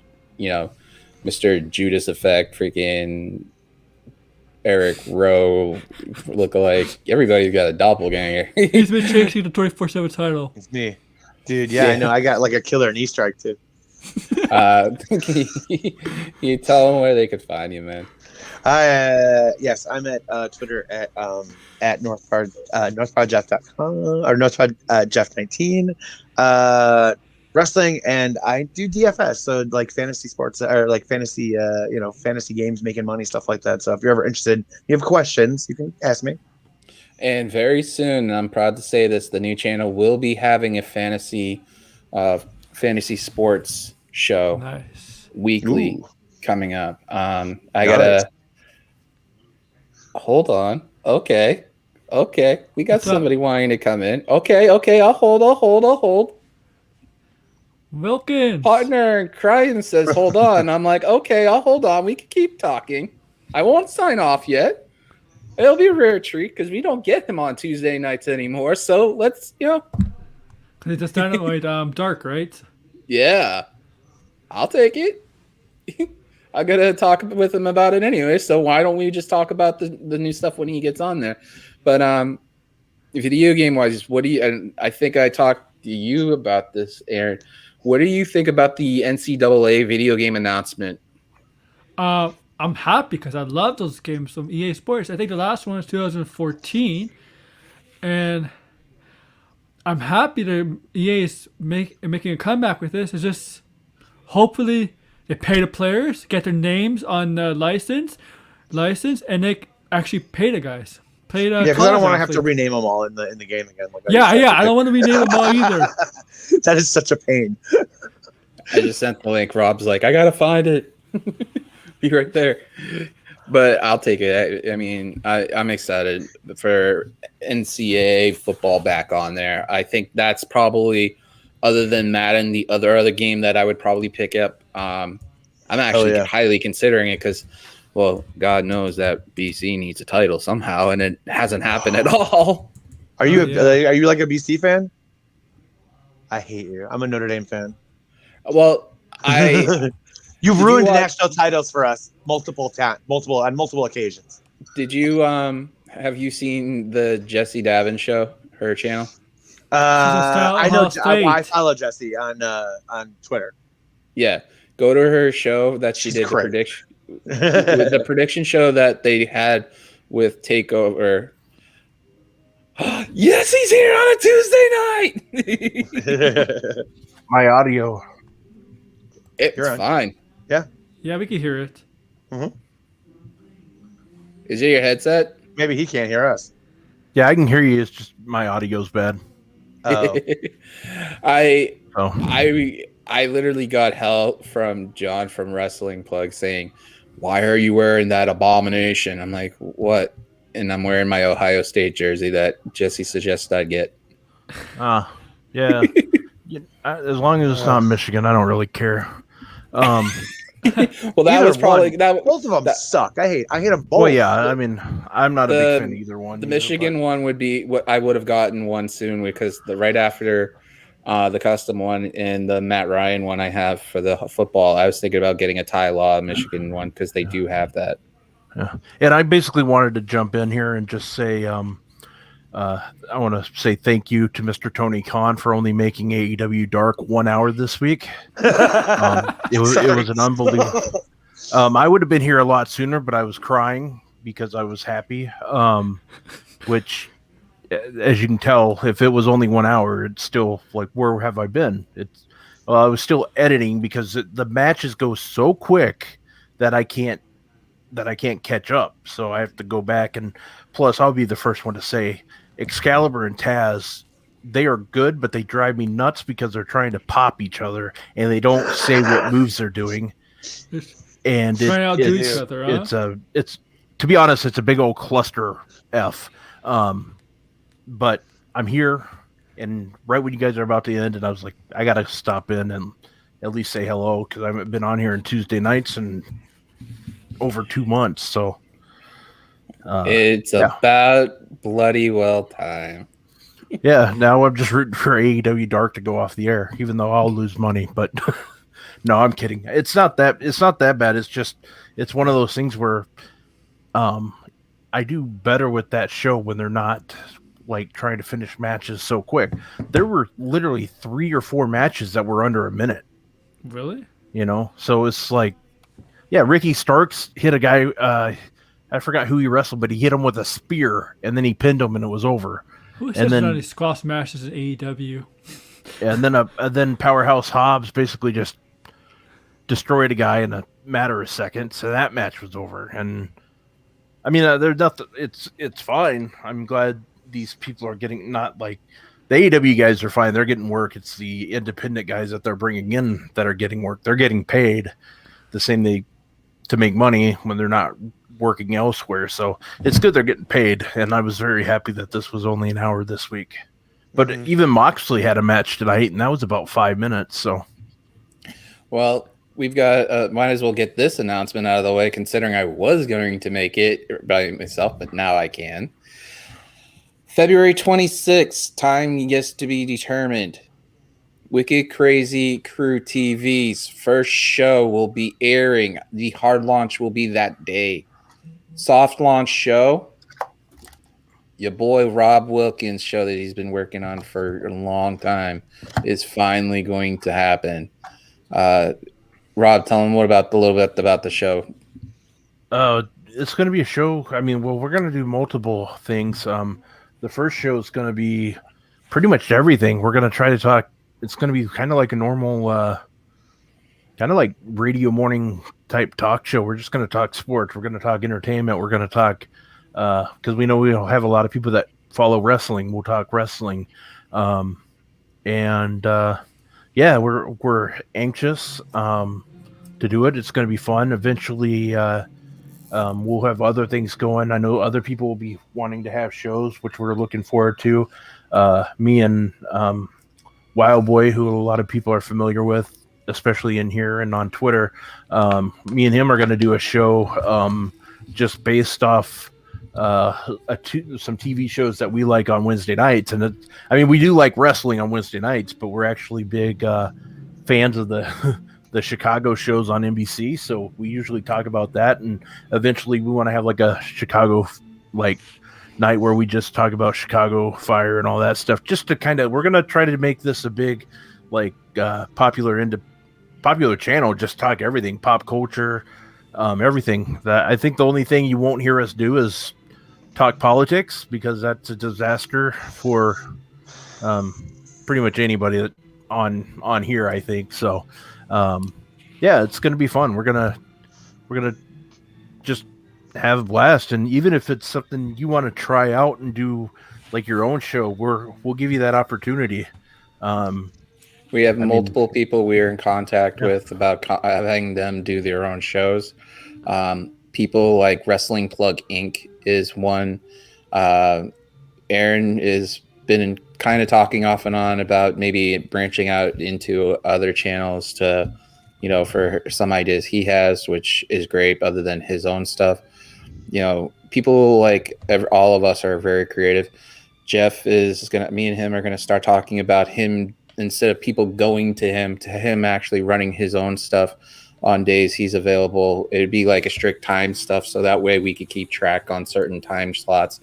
[SPEAKER 3] Mr. Judas Effect, freaking Eric Rowe lookalike. Everybody's got a doppelganger.
[SPEAKER 2] He's been chasing the 24/7 title.
[SPEAKER 1] It's me. Dude, yeah, I know. I got like a killer knee strike, too.
[SPEAKER 3] You tell them where they could find you, man.
[SPEAKER 1] Yes, I'm at Twitter at northpodjeff.com or northpodjeff19. Wrestling, and I do DFS, so like fantasy sports or like fantasy fantasy games, making money, stuff like that. So if you're ever interested, you have questions, you can ask me.
[SPEAKER 3] And very soon, I'm proud to say this, the new channel will be having a fantasy sports show weekly coming up. I gotta hold on. Okay, we got somebody wanting to come in. Okay, I'll hold.
[SPEAKER 2] Wilkins.
[SPEAKER 3] Partner crying says, hold on. I'm like, okay, I'll hold on. We can keep talking. I won't sign off yet. It'll be a rare treat because we don't get him on Tuesday nights anymore. So let's,
[SPEAKER 2] They just Dynamite Dark, right?
[SPEAKER 3] Yeah. I'll take it. I got to talk with him about it anyway. So why don't we just talk about the new stuff when he gets on there? But video game wise, and I think I talked to you about this, Aaron. What do you think about the NCAA video game announcement?
[SPEAKER 2] I'm happy because I love those games from EA Sports. I think the last one was 2014, and I'm happy that EA is making a comeback with this. It's just hopefully they pay the players, get their names on the license, and they actually pay the guys.
[SPEAKER 1] Because I don't want to have to rename them all in the game again.
[SPEAKER 2] I don't want to rename them all either.
[SPEAKER 1] That is such a pain.
[SPEAKER 3] I just sent the link. Rob's like, I gotta find it. Be right there. But I'll take it. I mean, I'm excited for NCAA football back on there. I think that's probably, other than Madden, the other game that I would probably pick up. I'm actually highly considering it because, well, God knows that BC needs a title somehow, and it hasn't happened at all.
[SPEAKER 1] Are you like a BC fan? I hate you. I'm a Notre Dame fan.
[SPEAKER 3] Well,
[SPEAKER 1] you've ruined national titles for us on multiple occasions.
[SPEAKER 3] Did you have you seen the Jessie Davin show, her channel?
[SPEAKER 1] I know. I follow Jessie on Twitter.
[SPEAKER 3] Yeah, go to her show that she did the prediction. The prediction show that they had with Takeover. Yes, he's here on a Tuesday night.
[SPEAKER 5] My audio.
[SPEAKER 3] It's fine.
[SPEAKER 2] Yeah, we can hear it.
[SPEAKER 1] Mm-hmm.
[SPEAKER 3] Is it your headset?
[SPEAKER 1] Maybe he can't hear us.
[SPEAKER 5] Yeah, I can hear you. It's just my audio's bad.
[SPEAKER 1] Oh.
[SPEAKER 3] I literally got hell from John from Wrestling Plug saying, "Why are you wearing that abomination?" I'm like, "What?" And I'm wearing my Ohio State jersey that Jesse suggested I get.
[SPEAKER 5] Yeah. As long as it's not Michigan, I don't really care.
[SPEAKER 3] Well, that was probably
[SPEAKER 1] both of them suck. I hate them both.
[SPEAKER 5] Well, yeah, I mean, I'm not a big fan of either one.
[SPEAKER 3] The Michigan one would be what I would have gotten one soon because right after the custom one and the Matt Ryan one I have for the football, I was thinking about getting a Ty Law Michigan one because they do have that.
[SPEAKER 5] Yeah, and I basically wanted to jump in here and just say, I want to say thank you to Mr. Tony Khan for only making AEW Dark 1 hour this week. It was an unbelievable. I would have been here a lot sooner, but I was crying because I was happy. Which, as you can tell, if it was only 1 hour, it's still like, where have I been? I was still editing because the matches go so quick that I can't catch up. So I have to go back, and plus I'll be the first one to say Excalibur and Taz they are good, but they drive me nuts because they're trying to pop each other and they don't say what moves they're doing. And
[SPEAKER 2] Trying to outdo each other, huh?
[SPEAKER 5] it's to be honest, it's a big old cluster F. But I'm here, and right when you guys are about to end, and I was like, I gotta stop in and at least say hello because I haven't been on here on Tuesday nights in over 2 months. So
[SPEAKER 3] it's about bloody well time.
[SPEAKER 5] Yeah, now I'm just rooting for AEW Dark to go off the air, even though I'll lose money. But no, I'm kidding. It's not that bad. It's just it's one of those things where I do better with that show when they're not like trying to finish matches so quick. There were literally 3 or 4 matches that were under a minute.
[SPEAKER 2] Really?
[SPEAKER 5] So it's like, yeah, Ricky Starks hit a guy. I forgot who he wrestled, but he hit him with a spear, and then he pinned him, and it was over.
[SPEAKER 2] Who says none of these squash matches in AEW?
[SPEAKER 5] And then Powerhouse Hobbs basically just destroyed a guy in a matter of seconds, so that match was over. And I mean, there's nothing. It's fine. I'm glad these people are getting, not like the AEW guys are fine. They're getting work. It's the independent guys that they're bringing in that are getting work. They're getting paid the same to make money when they're not working elsewhere. So it's good they're getting paid. And I was very happy that this was only an hour this week. But even Moxley had a match tonight, and that was about 5 minutes. So,
[SPEAKER 3] well, we've got might as well get this announcement out of the way, considering I was going to make it by myself, but now I can. February 26th, time yet to be determined. Wicked Crazy Crew TV's first show will be airing. The hard launch will be that day. Soft launch show, your boy Rob Wilkins' show that he's been working on for a long time is finally going to happen. Rob, tell him a little bit about the show.
[SPEAKER 5] It's going to be a show. I mean, well, we're going to do multiple things. The first show is going to be pretty much everything. We're going to try to talk. It's going to be kind of like a normal, kind of like radio morning type talk show. We're just going to talk sports. We're going to talk entertainment. We're going to talk, because we know we don't have a lot of people that follow wrestling. We'll talk wrestling. Yeah, we're anxious to do it. It's going to be fun. Eventually, we'll have other things going. I know other people will be wanting to have shows, which we're looking forward to. Me and Wild Boy, who a lot of people are familiar with, especially in here and on Twitter. Me and him are going to do a show just based off some TV shows that we like on Wednesday nights. And we do like wrestling on Wednesday nights, but we're actually big fans of the Chicago shows on NBC. So we usually talk about that. And eventually we want to have like a Chicago night where we just talk about Chicago Fire and all that stuff, just to we're going to try to make this a big, popular channel, just talk everything, pop culture, everything. That I think the only thing you won't hear us do is talk politics, because that's a disaster for pretty much anybody that on here, I think. So yeah, it's going to be fun. We're going to just have a blast. And even if it's something you want to try out and do like your own show, we'll give you that opportunity.
[SPEAKER 3] We have multiple people we're in contact with about having them do their own shows. People like Wrestling Plug Inc. is one. Aaron has been kind of talking off and on about maybe branching out into other channels to, for some ideas he has, which is great, other than his own stuff. People all of us are very creative. Jeff me and him are going to start talking about him, instead of people going to him actually running his own stuff on days he's available. It'd be like a strict time stuff, so that way we could keep track on certain time slots,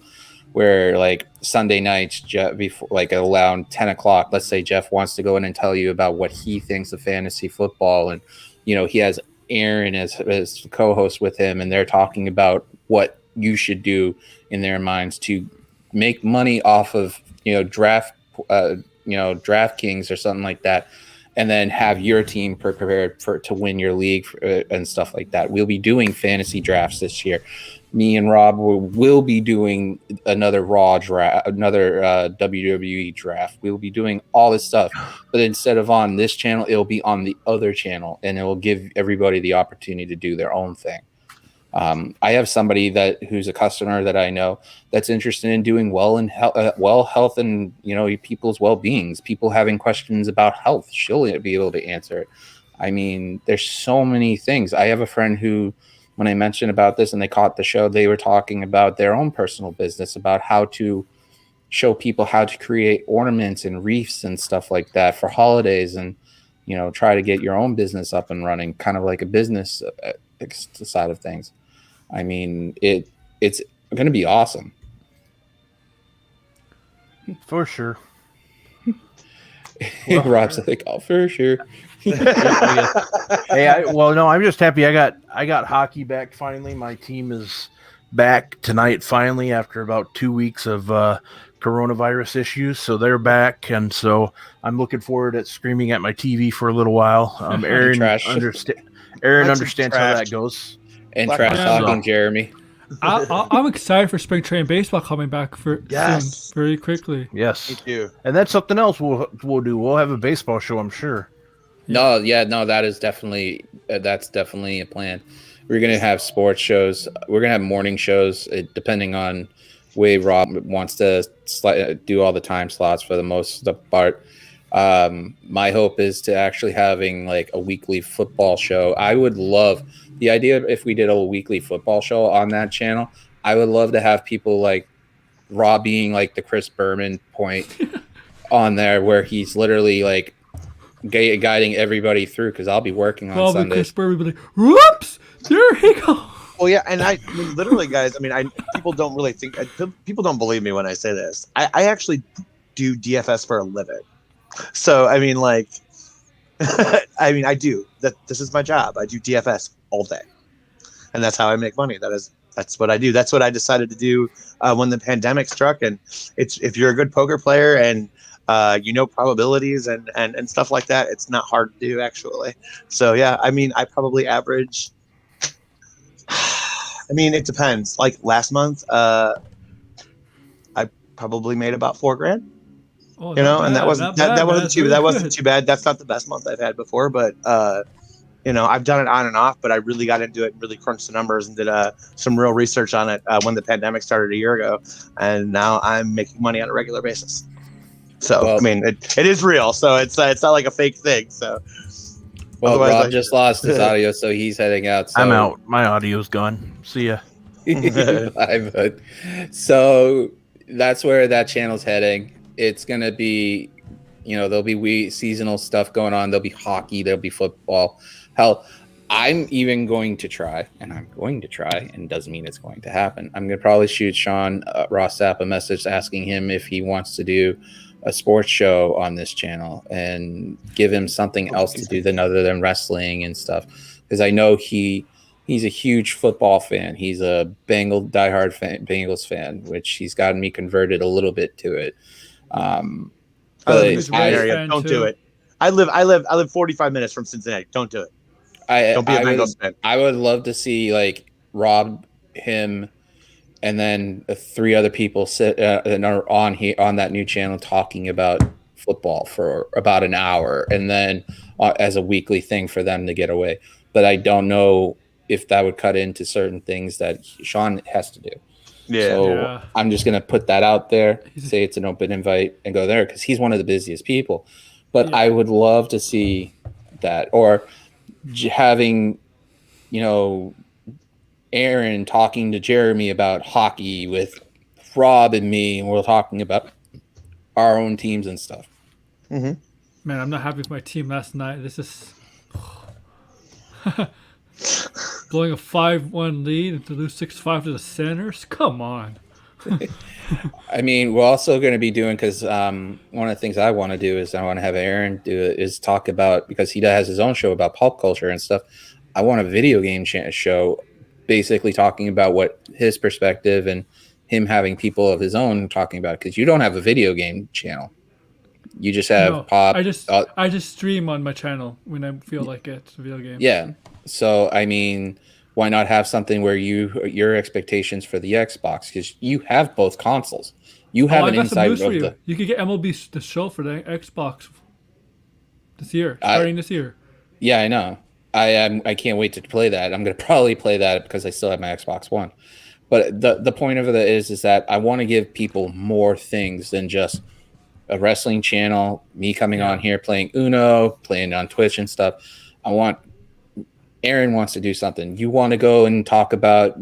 [SPEAKER 3] where like Sunday nights, Jeff, before around 10 o'clock, let's say Jeff wants to go in and tell you about what he thinks of fantasy football, and he has Aaron as co-host with him, and they're talking about what you should do in their minds to make money off of DraftKings or something like that. and then have your team prepared to win your league and stuff like that. We'll be doing fantasy drafts this year. Me and Rob will be doing another Raw draft, another WWE draft. We will be doing all this stuff, but instead of on this channel, it'll be on the other channel, and it will give everybody the opportunity to do their own thing. I have somebody who's a customer that I know that's interested in doing well in health and people's well-beings. People having questions about health, she'll be able to answer it. I mean, there's so many things. I have a friend who, when I mentioned about this and they caught the show, they were talking about their own personal business, about how to show people how to create ornaments and wreaths and stuff like that for holidays, and try to get your own business up and running, kind of like a business side of things. I mean, it's going to be awesome.
[SPEAKER 5] For sure.
[SPEAKER 3] Rob's like, oh, for sure.
[SPEAKER 5] Hey, I'm just happy I got hockey back finally. My team is back tonight finally after about 2 weeks of coronavirus issues. So they're back, and so I'm looking forward to screaming at my TV for a little while. Aaron understands how that goes.
[SPEAKER 3] And trash talking Jeremy.
[SPEAKER 2] I'm excited for spring training baseball coming back soon, very quickly.
[SPEAKER 5] Yes,
[SPEAKER 1] me too.
[SPEAKER 5] And that's something else we'll do. We'll have a baseball show, I'm sure.
[SPEAKER 3] No, that's definitely a plan. We're gonna have sports shows. We're gonna have morning shows, depending on way Rob wants to do all the time slots for the most part. My hope is to actually having like a weekly football show. I would love the idea if we did a weekly football show on that channel. I would love to have people like Rob being like the Chris Berman point on there, where he's literally like guiding everybody through, because I'll be working on Sundays.
[SPEAKER 2] Chris Berman would be like, whoops, there he goes.
[SPEAKER 1] Well, yeah, and I mean, literally, guys. I mean, people don't really think. People don't believe me when I say this. I actually do DFS for a living. So I mean, like, I do. This is my job. I do DFS all day, and that's how I make money. That's what I do. That's what I decided to do when the pandemic struck. And it's, if you're a good poker player and probabilities and stuff like that, it's not hard to do, actually. So yeah, I mean, I probably average. I mean, it depends. Like last month, I probably made about $4,000.
[SPEAKER 2] Oh,
[SPEAKER 1] And that wasn't too bad. That's not the best month I've had before, but I've done it on and off. But I really got into it and really crunched the numbers and did some real research on it when the pandemic started a year ago, and now I'm making money on a regular basis. So I mean, it is real. So it's not like a fake thing. So.
[SPEAKER 3] Well, Rob just lost his audio, so he's heading out. So.
[SPEAKER 5] I'm out. My audio's gone. See ya.
[SPEAKER 3] So that's where that channel's heading. It's going to be, there'll be seasonal stuff going on. There'll be hockey. There'll be football. Hell, I'm even going to try, and it doesn't mean it's going to happen. I'm going to probably shoot Sean Sapp a message asking him if he wants to do a sports show on this channel and give him something else to do other than wrestling and stuff, because I know he's a huge football fan. He's a diehard Bengals fan, which he's gotten me converted a little bit to it.
[SPEAKER 1] Don't do it. I live 45 minutes from Cincinnati. Don't do it. Don't be a Bengals fan.
[SPEAKER 3] I would love to see like Rob, him, and then 3 other people sit and are on that new channel talking about football for about an hour, and then as a weekly thing for them to get away. But I don't know if that would cut into certain things that Sean has to do. Yeah. So I'm just gonna put that out there, say it's an open invite, and go there, because he's one of the busiest people. But I would love to see that, or having, Aaron talking to Jeremy about hockey with Rob and me, and we're talking about our own teams and stuff.
[SPEAKER 2] Mm-hmm. Man, I'm not happy with my team last night. This is blowing a 5-1 lead and to lose 6-5 to the Senators. Come on.
[SPEAKER 3] I mean, we're also going to be doing, because one of the things I want to do is I want to have Aaron do it, is talk about, because he has his own show about pop culture and stuff. I want a video game show, basically talking about what his perspective, and him having people of his own talking about it, because you don't have a video game channel. You just have
[SPEAKER 2] No,
[SPEAKER 3] Pop.
[SPEAKER 2] I just stream on my channel when I feel like it. It's a video game.
[SPEAKER 3] Yeah. So I mean, why not have something where your expectations for the Xbox, because you have both consoles. You have
[SPEAKER 2] I
[SPEAKER 3] an
[SPEAKER 2] got some
[SPEAKER 3] inside
[SPEAKER 2] news for
[SPEAKER 3] of
[SPEAKER 2] you.
[SPEAKER 3] the.
[SPEAKER 2] You could get MLB The Show for the Xbox this year, starting this year.
[SPEAKER 3] Yeah, I know. I can't wait to play that. I'm gonna probably play that because I still have my Xbox One. But the point of it is that I want to give people more things than just a wrestling channel, me coming on here playing Uno, playing on Twitch and stuff. Aaron wants to do something. You want to go and talk about,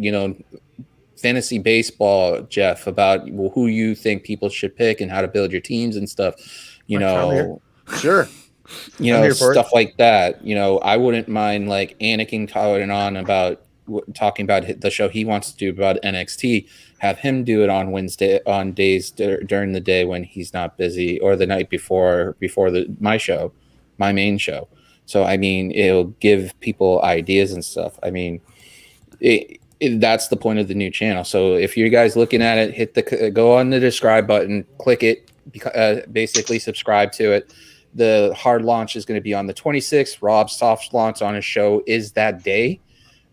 [SPEAKER 3] fantasy baseball, Jeff, about who you think people should pick and how to build your teams and stuff.
[SPEAKER 1] Sure.
[SPEAKER 3] Stuff like that. I wouldn't mind like Anakin calling on about talking about the show he wants to do about NXT. Have him do it on Wednesday, on days during the day when he's not busy, or the night before my main show. So I mean, it'll give people ideas and stuff. I mean, that's the point of the new channel. So if you guys looking at it, go on the subscribe button, click it, basically subscribe to it. The hard launch is going to be on the 26th. Rob's soft launch on his show is that day.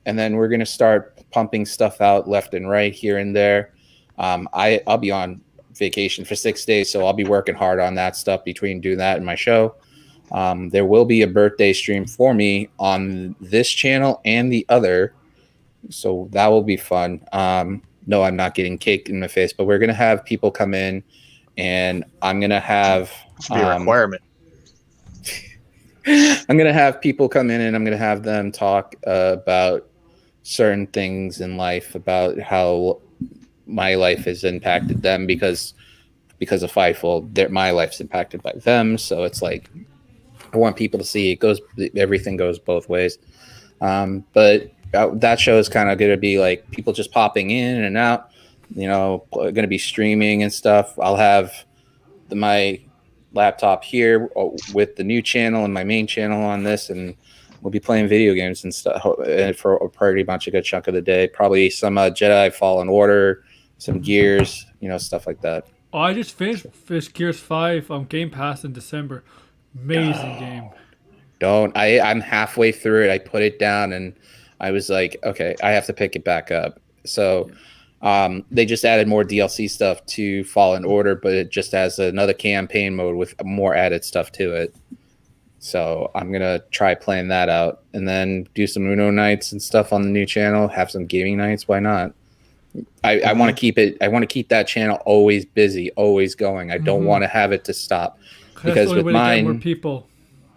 [SPEAKER 3] And then we're going to start pumping stuff out left and right here and there. I'll be on vacation for 6 days, so I'll be working hard on that stuff between doing that and my show. There will be a birthday stream for me on this channel and the other, so that will be fun. No, I'm not getting cake in my face, but we're going to have people come in, and I'm going to have...
[SPEAKER 1] Should be a requirement.
[SPEAKER 3] I'm going to have people come in, and I'm going to have them talk about certain things in life, about how my life has impacted them because of Fightful. My life's impacted by them. So it's like, I want people to see everything goes both ways. But that show is kind of going to be like people just popping in and out, going to be streaming and stuff. I'll have my laptop here with the new channel and my main channel on this, and we'll be playing video games and stuff for a pretty much a good chunk of the day. Probably some Jedi Fallen Order, some Gears, stuff like that.
[SPEAKER 2] Oh, I just finished Gears 5 on Game Pass in December. Amazing game.
[SPEAKER 3] I'm halfway through it. I put it down and I was like, okay, I have to pick it back up. So they just added more DLC stuff to Fallen Order, but it just has another campaign mode with more added stuff to it. So I'm going to try playing that out and then do some Uno nights and stuff on the new channel, have some gaming nights. Why not? I want to keep it. I want to keep that channel always busy, always going. I don't want to have it to stop, because with mine,
[SPEAKER 2] get more people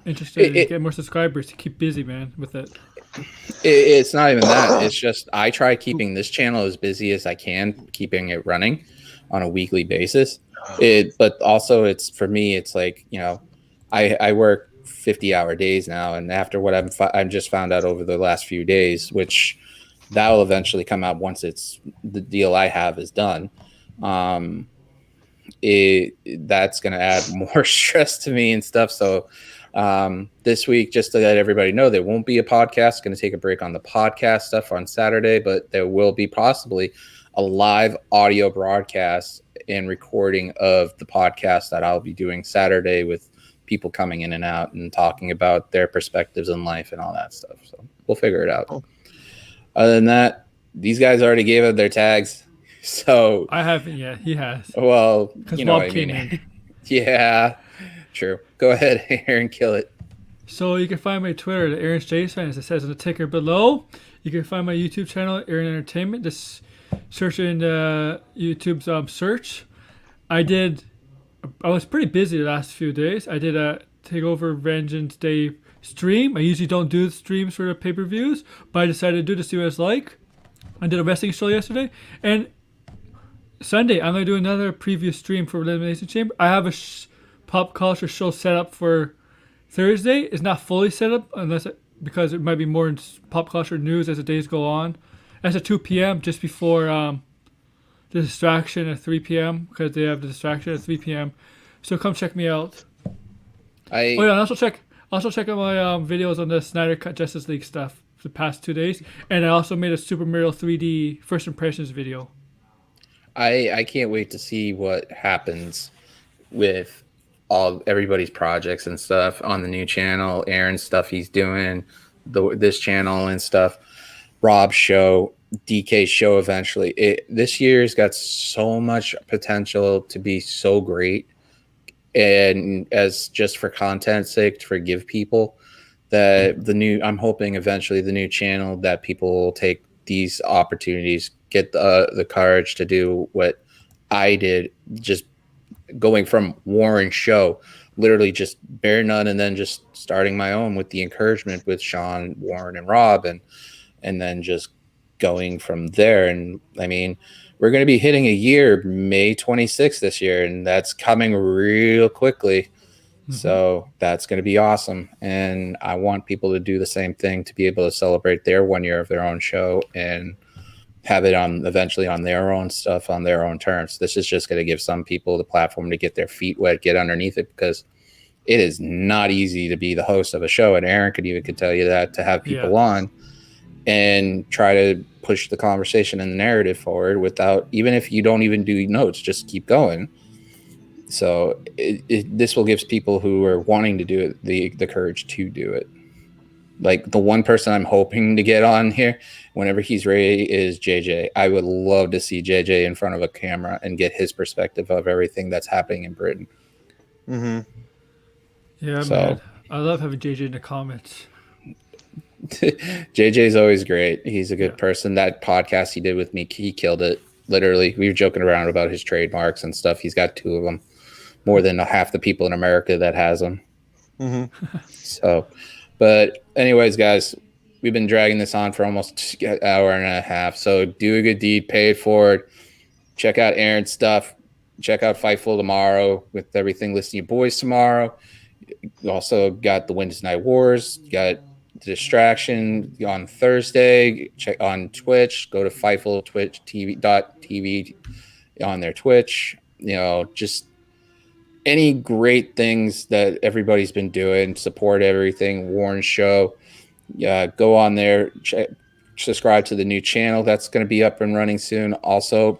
[SPEAKER 2] interested, get more subscribers to keep busy, man, with it.
[SPEAKER 3] It's not even that. It's just I try keeping this channel as busy as I can, keeping it running on a weekly basis. But also it's for me. It's like, I work 50-hour days now, and after what I've just found out over the last few days, which that will eventually come out once the deal I have is done. That's going to add more stress to me and stuff. So this week, just to let everybody know, there won't be a podcast. Going to take a break on the podcast stuff on Saturday, but there will be possibly a live audio broadcast and recording of the podcast that I'll be doing Saturday with people coming in and out and talking about their perspectives in life and all that stuff. So we'll figure it out. Cool. Other than that, these guys already gave up their tags. So
[SPEAKER 2] I haven't yet. He has.
[SPEAKER 3] Well, you know
[SPEAKER 2] Bob
[SPEAKER 3] what I
[SPEAKER 2] came
[SPEAKER 3] mean.
[SPEAKER 2] in.
[SPEAKER 3] Yeah, true. Go ahead, Aaron, kill it.
[SPEAKER 2] So you can find my Twitter at Aaron's Jason, as it says in the ticker below. You can find my YouTube channel, Aaron Entertainment. Just search in YouTube's search. I was pretty busy the last few days. I did a Takeover Vengeance Day stream. I usually don't do streams for the pay-per-views, but I decided to do to see what it's like. I did a wrestling show yesterday, and Sunday I'm going to do another preview stream for Elimination Chamber. I have a pop culture show set up for Thursday. It's not fully set up because it might be more in pop culture news as the days go on. That's at 2 p.m. just before the distraction at 3 p.m. because they have the distraction at 3 p.m. So come check me out. And also check out my videos on the Snyder Cut Justice League stuff for the past 2 days, and I also made a Super Mario 3D first impressions video.
[SPEAKER 3] I can't wait to see what happens with everybody's projects and stuff on the new channel, Aaron's stuff he's doing, this channel and stuff, Rob's show, DK's show eventually. This year's got so much potential to be so great. And as just for content's sake, to forgive people, that I'm hoping eventually the new channel, that people will take these opportunities, get the courage to do what I did, just going from Warren's show, literally just bare none, and then just starting my own with the encouragement with Sean, Warren, and Rob, and then just going from there. And I mean, we're going to be hitting a year, May 26th this year, and that's coming real quickly. Mm-hmm. So that's going to be awesome. And I want people to do the same thing, to be able to celebrate their 1 year of their own show and have it eventually on their own stuff, on their own terms. This is just going to give some people the platform to get their feet wet, get underneath it, because it is not easy to be the host of a show. And Aaron could tell you that, to have people on and try to push the conversation and the narrative forward without, even if you don't even do notes, just keep going. So this will give people who are wanting to do it the courage to do it. Like, the one person I'm hoping to get on here whenever he's ready is JJ. I would love to see JJ in front of a camera and get his perspective of everything that's happening in Britain.
[SPEAKER 1] Mm-hmm.
[SPEAKER 2] Yeah, so, man. I love having JJ in the comments.
[SPEAKER 3] JJ's always great. He's a good person. That podcast he did with me, he killed it. Literally, we were joking around about his trademarks and stuff. He's got 2 of them. More than half the people in America that has them. Mm-hmm. So, but anyways, guys, we've been dragging this on for almost an hour and a half. So do a good deed, pay it forward. Check out Aaron's stuff. Check out Fightful tomorrow with everything listed to you boys tomorrow. You also got the Wednesday Night Wars. You got Distraction on Thursday. Check on Twitch. Go to Fightful Twitch TV on their Twitch. Just any great things that everybody's been doing. Support everything. Warren's show. Go on there. Subscribe to the new channel that's going to be up and running soon. Also,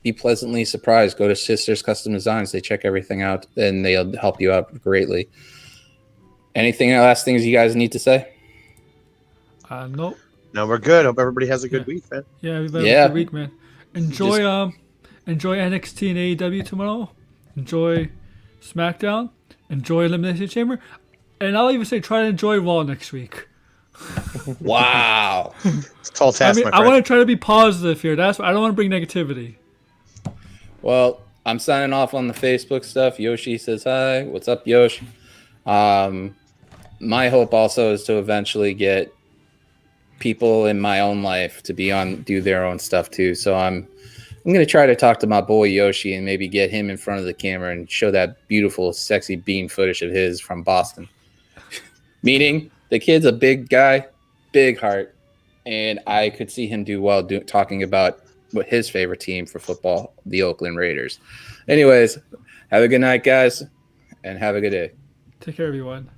[SPEAKER 3] be pleasantly surprised. Go to Sisters Custom Designs. They check everything out and they'll help you out greatly. Anything last things you guys need to say?
[SPEAKER 2] Nope.
[SPEAKER 1] No, we're good. Hope everybody has a good week, man.
[SPEAKER 2] Yeah, everybody has a good week, man. Enjoy NXT and AEW tomorrow. Enjoy SmackDown. Enjoy Elimination Chamber. And I'll even say try to enjoy Raw next week.
[SPEAKER 3] Wow.
[SPEAKER 1] It's a tall task, my friend.
[SPEAKER 2] I want to try to be positive here. I don't want to bring negativity.
[SPEAKER 3] Well, I'm signing off on the Facebook stuff. Yoshi says hi. What's up, Yosh? My hope also is to eventually get people in my own life to do their own stuff too. So I'm going to try to talk to my boy Yoshi and maybe get him in front of the camera and show that beautiful, sexy bean footage of his from Boston. Meaning the kid's a big guy, big heart, and I could see him do well talking about what his favorite team for football, the Oakland Raiders. Anyways, have a good night, guys, and have a good day.
[SPEAKER 2] Take care, everyone.